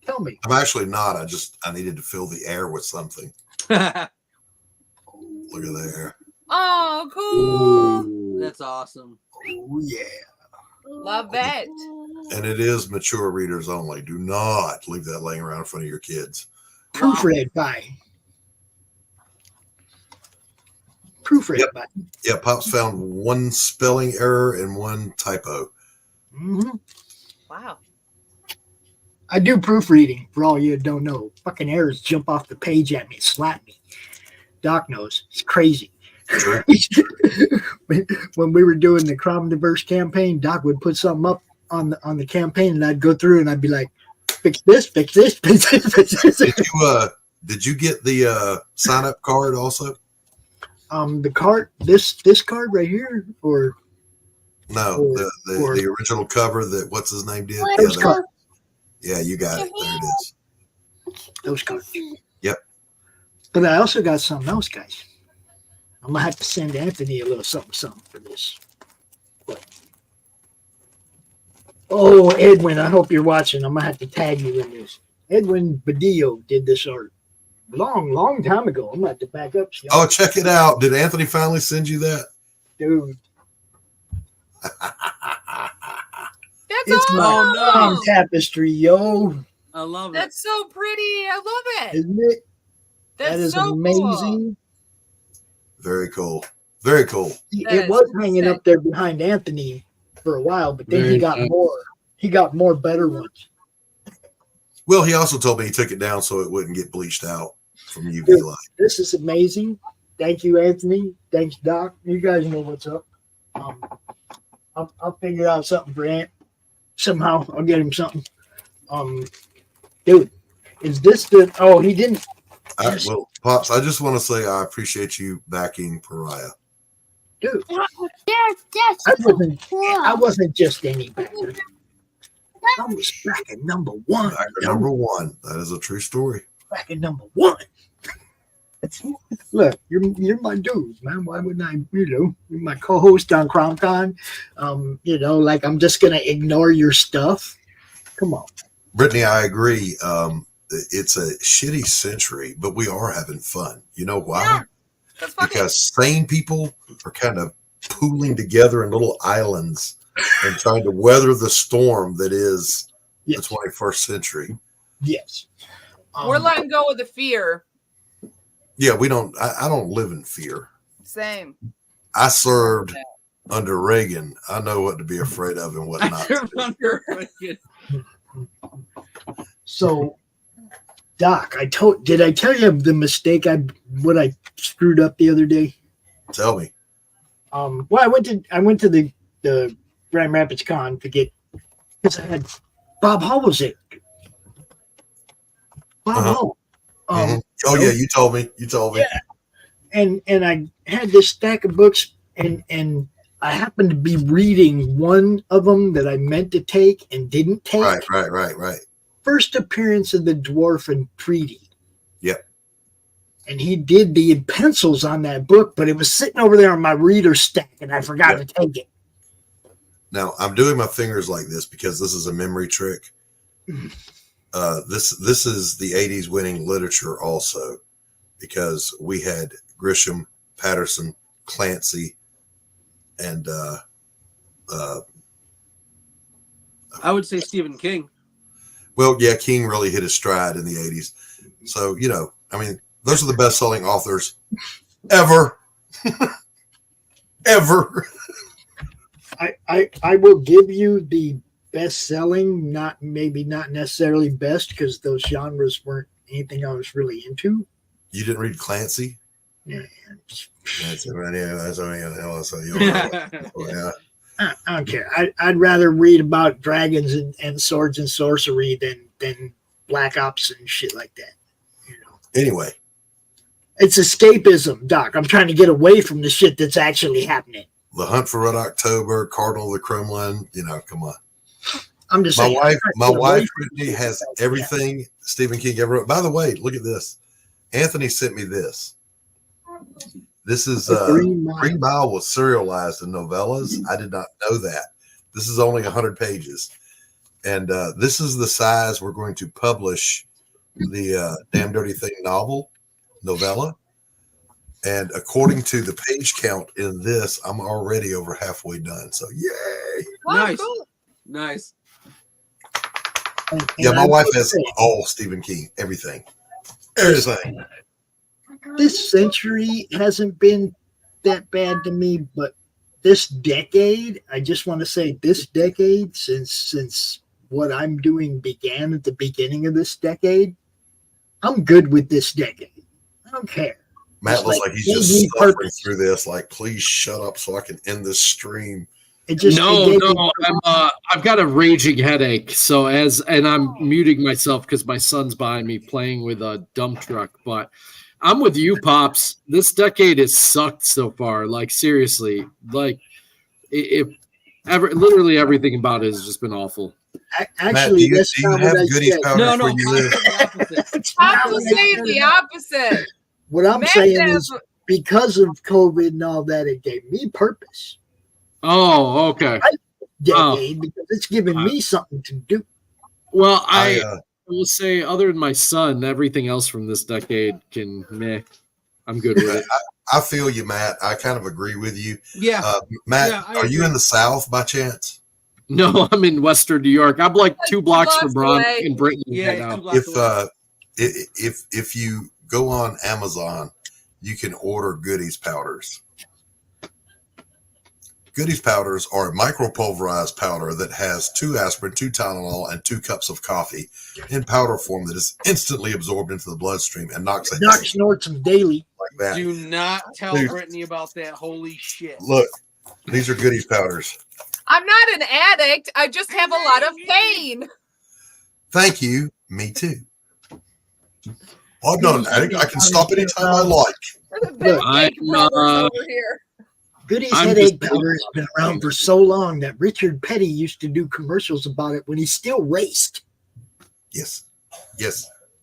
Tell me. I'm actually not. I needed to fill the air with something. Look at there. Oh, cool. Ooh, that's awesome. Oh, yeah. Love that. And it is mature readers only. Do not leave that laying around in front of your kids. Proofread by. Proofread by. Yeah, Pops found one spelling error and one typo. Mm-hmm. Wow. I do proofreading, for all you don't know. Fucking errors jump off the page at me and slap me. Doc knows. It's crazy. Sure. When we were doing the Crime Diverse campaign, Doc would put something up on the campaign, and I'd go through and I'd be like, fix this, fix this, fix this, fix this. Did you get the sign-up card also? The card, this card right here, or no, the original cover that what's his name did. Yeah, you got it. There it is. Those cards. Yep. But I also got something else, guys. I'm gonna have to send Anthony a little something for this. But, oh, Edwin, I hope you're watching. I'm gonna have to tag you in this. Edwin Badillo did this art long time ago. I'm gonna have to back up. Oh, check it out. Did Anthony finally send you that? Dude. It's my tapestry, yo. I love it. That's so pretty. I love it. Isn't it? That's that is so amazing. Cool. Very cool. Very cool. It was hanging up there behind Anthony for a while, but then he got more. He got more better ones. Well, he also told me he took it down so it wouldn't get bleached out from UV light. This is amazing. Thank you, Anthony. Thanks, Doc. You guys know what's up. I'll figure out something for Ant. Somehow I'll get him something. Dude, is this the? Oh, he didn't. Well, Pops, I just want to say I appreciate you backing Pariah. Dude, I wasn't just any backer. I was backing number one. Backer number one. That is a true story. Backing number one. Look, you're my dude, man. Why wouldn't I? You're my co-host on CromCon. Like I'm just gonna ignore your stuff. Come on, Brittany. I agree. It's a shitty century, but we are having fun. You know why? Yeah, because sane people are kind of pooling together in little islands and trying to weather the storm that is the 21st century. Yes. We're letting go of the fear. Yeah, we don't. I don't live in fear. Same. I served under Reagan. I know what to be afraid of and what not to be. So, Doc, did I tell you the mistake I screwed up the other day? Tell me. Well, I went to the Grand Rapids Con to get, because I had Bob Hall was it. Bob Hall. Oh yeah, you told me. Yeah. And I had this stack of books, and I happened to be reading one of them that I meant to take and didn't take. Right. First appearance of the Dwarf and Treaty. Yep. And he did the pencils on that book, but it was sitting over there on my reader stack, and I forgot to take it. Now I'm doing my fingers like this because this is a memory trick. This is the 80s winning literature also, because we had Grisham, Patterson, Clancy, and I would say Stephen King. Well, yeah, King really hit his stride in the 80s. So, those are the best-selling authors ever. Ever. I will give you the best-selling, not necessarily best, because those genres weren't anything I was really into. You didn't read Clancy? Yeah. I don't care. I'd rather read about dragons and swords and sorcery than Black Ops and shit like that. Anyway, It's escapism, Doc. I'm trying to get away from the shit that's actually happening. The Hunt for Red October, Cardinal of the Kremlin. Come on. I'm just my saying. My wife Brittany has everything Stephen King ever wrote. By the way, look at this. Anthony sent me this. This is Green Mile was serialized in novellas. I did not know that. This is only 100 pages, and this is the size we're going to publish the Damn Dirty Thing novella. And according to the page count in this, I'm already over halfway done. So yay! Nice, nice. Yeah, my wife has all Stephen King, everything. This century hasn't been that bad to me, but this decade, I just want to say this decade, since what I'm doing began at the beginning of this decade, I'm good with this decade. I don't care. Matt looks like he's just suffering through this. Like, please shut up so I can end this stream. I've got a raging headache. So and I'm muting myself because my son's behind me playing with a dump truck. But I'm with you, Pops. This decade has sucked so far. Like, seriously, like literally everything about it has just been awful. Actually, Matt, do you have goodies powder where you live? I was saying the opposite. What I'm saying is because of COVID and all that, it gave me purpose. Oh, okay. Decade, because it's giving me something to do. Well, I will say, other than my son, everything else from this decade I'm good with it. I feel you, Matt. I kind of agree with you. Yeah. Matt, are you in the South by chance? No, I'm in Western New York. I'm like 2 blocks from Ron in Britain. Yeah. If you go on Amazon, you can order goodies powders. Goodies powders are a micropulverized powder that has 2 aspirin, 2 Tylenol, and 2 cups of coffee in powder form that is instantly absorbed into the bloodstream and knocks a Doc snorts them daily. Like that. Do not tell Brittany about that. Holy shit. Look, these are goodies powders. I'm not an addict. I just have a lot of pain. Thank you. Me too. I'm not an addict. I can stop anytime I like. Over here. Goodies headache powder has been around for so long that Richard Petty used to do commercials about it when he still raced. Yes.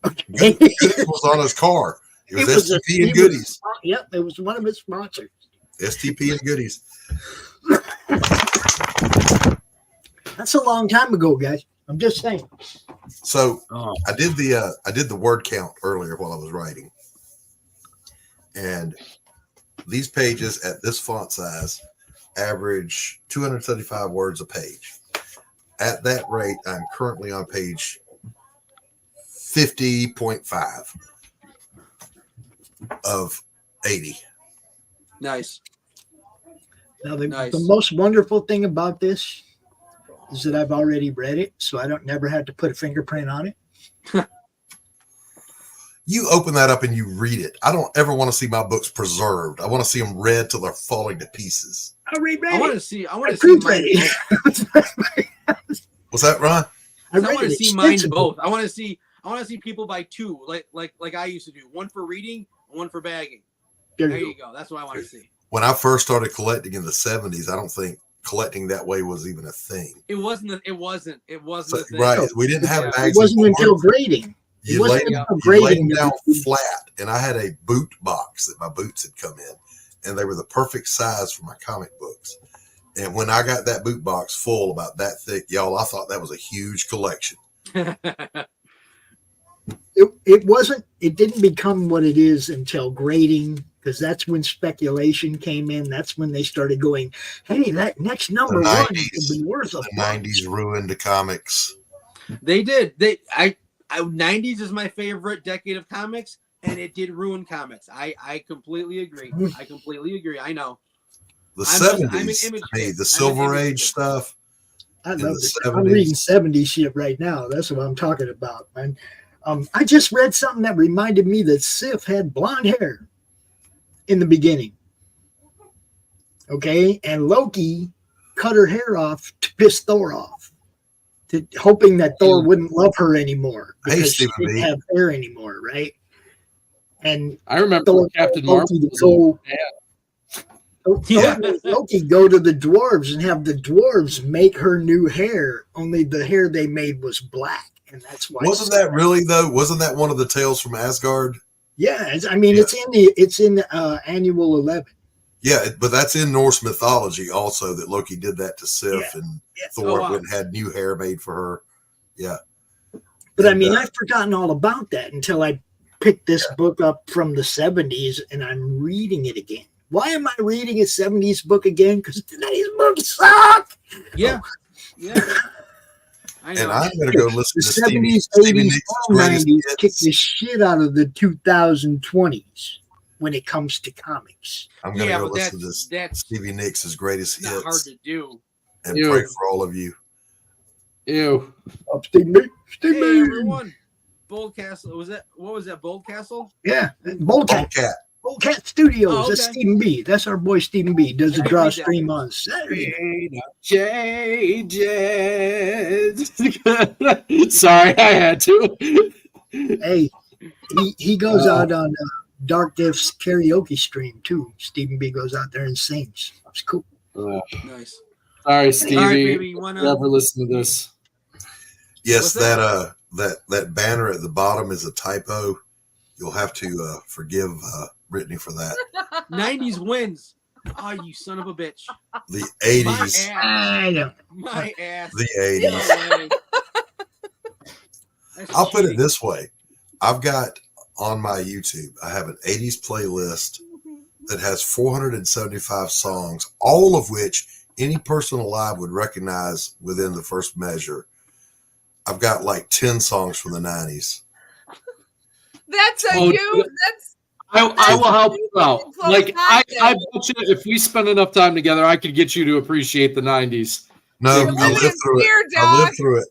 Okay. Goodies was on his car. It was STP and Goodies. Yep, it was one of his sponsors. STP and Goodies. That's a long time ago, guys. I'm just saying. So I did the word count earlier while I was writing, and these pages at this font size average 275 words a page. At that rate, I'm currently on page 50.5 of 80. Nice. Now, the most wonderful thing about this is that I've already read it, so I don't never have to put a fingerprint on it. You open that up and you read it. I don't ever want to see my books preserved. I want to see them read till they're falling to pieces. I want to see mine. What's that, Ron? I want to see mine both. I want to see people buy 2, like I used to do. 1 for reading, 1 for bagging. There you go. That's what I want to see. When I first started collecting in the 70s, I don't think collecting that way was even a thing. It wasn't. It wasn't a thing. Right. We didn't have bags. It wasn't until grading. You laid them down flat, and I had a boot box that my boots had come in, and they were the perfect size for my comic books. And when I got that boot box full, about that thick, y'all, I thought that was a huge collection. It didn't become what it is until grading, because that's when speculation came in. That's when they started going, hey, that next number 1 could be worth a bunch. 90s ruined the comics. They did. 90s is my favorite decade of comics, and it did ruin comics. I completely agree. I know. The 70s, the Silver Age stuff. I love it. I'm reading 70s shit right now. That's what I'm talking about, man. I just read something that reminded me that Sif had blonde hair in the beginning. Okay, and Loki cut her hair off to piss Thor off, hoping that Thor wouldn't love her anymore because she didn't have hair anymore, right? And I remember Thor Captain told Marvel Loki to was go- Yeah. Loki go to the dwarves and have the dwarves make her new hair. Only the hair they made was black, and that's why. Wasn't that really though? Wasn't that one of the tales from Asgard? Yeah, it's in Annual 11. Yeah, but that's in Norse mythology also that Loki did that to Sif and Thor went and had new hair made for her. Yeah. But I mean, I've forgotten all about that until I picked this book up from the 70s and I'm reading it again. Why am I reading a 70s book again? Because today's books suck. Yeah. Yeah. I know. And I'm going to go listen The to Stevie 70s, Nicks' 80s, greatest 90s hits. kick the shit out of the 2020s when it comes to comics. I'm going to Yeah, go but listen to that's Stevie Nicks' greatest not hard hits to do. and Ew. pray for all of you. Ew. Up Steve Nick. Steve Hey Nick. everyone. Bold Castle. What was that? Bold Castle? Yeah, Boldcat. Cat. Boldcat Studios. Oh, That's okay. Stephen B. That's our boy Stephen B. Does the I draw read that. stream on Saturday. Sorry, I had to. Hey, he goes out on Dark Diff's karaoke stream too. Stephen B goes out there and sings. It's cool. Nice. Sorry, Stevie. All right, baby. You Never wanna? listen to this. Yes, What's that banner at the bottom is a typo. You'll have to forgive Brittany for that. 90s wins. Oh, you son of a bitch. The My 80s. ass. I don't. My ass. The 80s. No way. That's I'll put it cheating. this way. I've got on my YouTube, I have an 80s playlist that has 475 songs, all of which any person alive would recognize within the first measure. I've got like 10 songs from the 90s. That's a Oh, you. That's I will help you out. Close Like I contact. bet you if we spend enough time together, I could get you to appreciate the '90s. No, You're I lived through it. here, I dog. lived through it.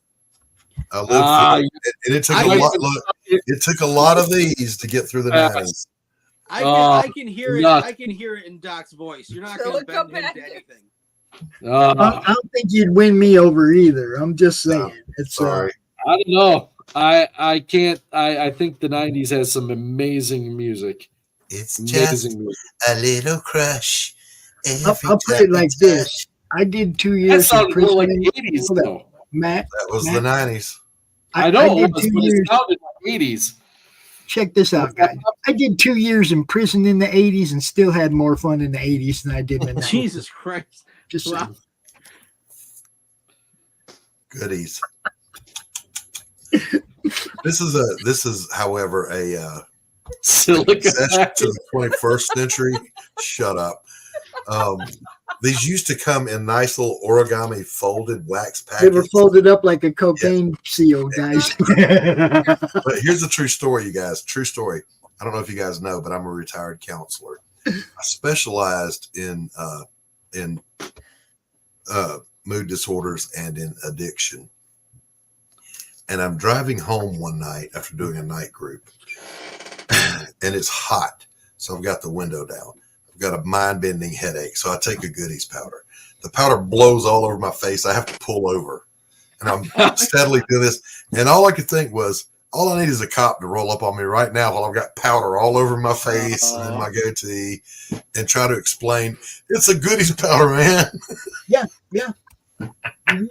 I lived through it. And it took I a like lot. Look, it took a lot of these to get through the 90s. I can hear it. nuts. I can hear it in Doc's voice. You're not So going to come bend him back. to anything. I don't think you'd win me over either. I'm just saying. It's Sorry. I don't know. I can't. I think the '90s has some amazing music. It's Amazing music. a little crush. I'll put it like this. I did 2 That years in sounded more prison. like the '80s, though. Matt, That was the 90s. I know I it did was, 2 but years. it sounded like '80s. Check this out, guys. I did 2 years in prison in the 80s and still had more fun in the 80s than I did in the 90s. Jesus Christ. Just Wow. Goodies. This is, however, a Silica. concession to the 21st century. Shut up. These used to come in nice little origami folded wax they were packets. folded up like a cocaine seal, guys. But here's the true story, you guys. True story. I don't know if you guys know, but I'm a retired counselor. I specialized in mood disorders and in addiction. And I'm driving home one night after doing a night group, and it's hot, so I've got the window down. I've got a mind-bending headache, so I take a Goodies powder. The powder blows all over my face. I have to pull over, and I'm steadily doing this. And all I could think was, all I need is a cop to roll up on me right now while I've got powder all over my face and my goatee, and try to explain it's a Goodies powder, man. Yeah. Mhm.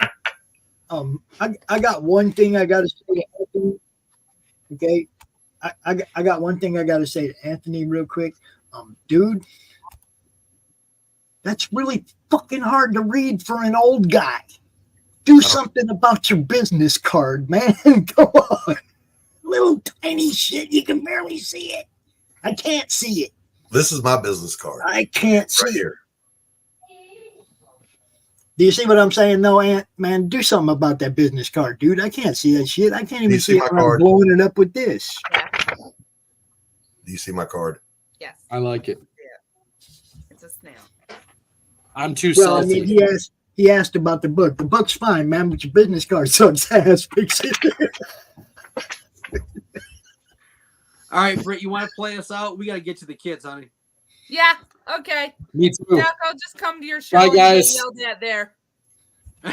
I got one thing I got to say to Anthony. Okay, I got one thing I got to say to Anthony real quick. Dude, that's really fucking hard to read for an old guy. Do something about your business card, man. Go on. Little tiny shit, you can barely see it. I can't see it. This is my business card I can't see right it. here. Do you see what I'm saying? No, Ant, man, do something about that business card, dude. I can't see that shit. I can't even you see see it my when I'm card? blowing it up with this. Do you see my card? Yes, I like it. it's a snail. I'm too Well, I salty. mean, he asked about the book. The book's fine, man, but your business card sucks ass. Fix it. All right, Britt, you want to play us out? We got to get to the kids, honey. Yeah. Okay. Me too. Doc, I'll just come to your show Bye, and get guys. yelled at there.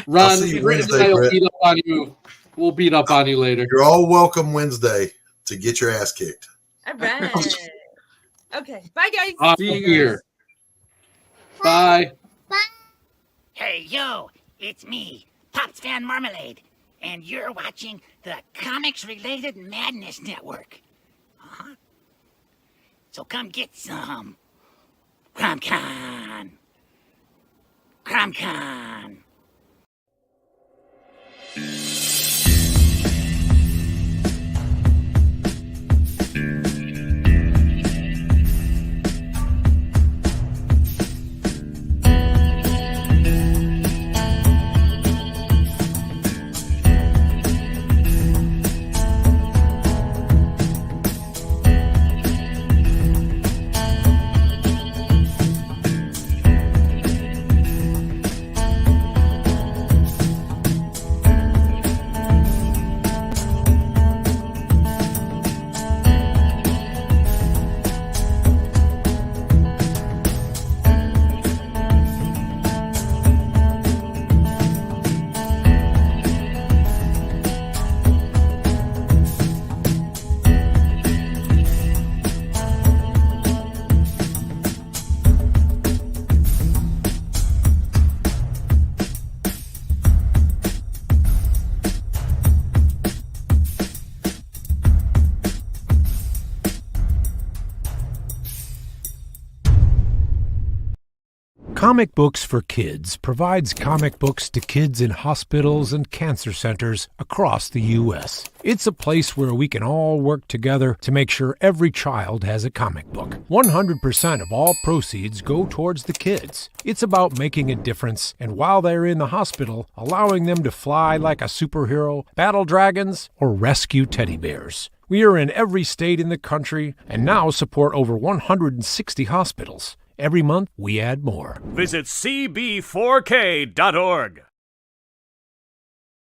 Ron, I'll see you Britt and Wednesday, I will Brett. beat up on you. We'll beat up on you later. You're all welcome Wednesday to get your ass kicked. All right. Okay. Bye, guys. See you here. Bye. Hey, yo, it's me, Pops Fan Marmalade, and you're watching the Comics-Related Madness Network. Uh-huh. So come get some. CromCon. CromCon. Comic Books for Kids provides comic books to kids in hospitals and cancer centers across the U.S. It's a place where we can all work together to make sure every child has a comic book. 100% of all proceeds go towards the kids. It's about making a difference, and while they're in the hospital, allowing them to fly like a superhero, battle dragons, or rescue teddy bears. We are in every state in the country and now support over 160 hospitals. Every month, we add more. Visit cb4k.org.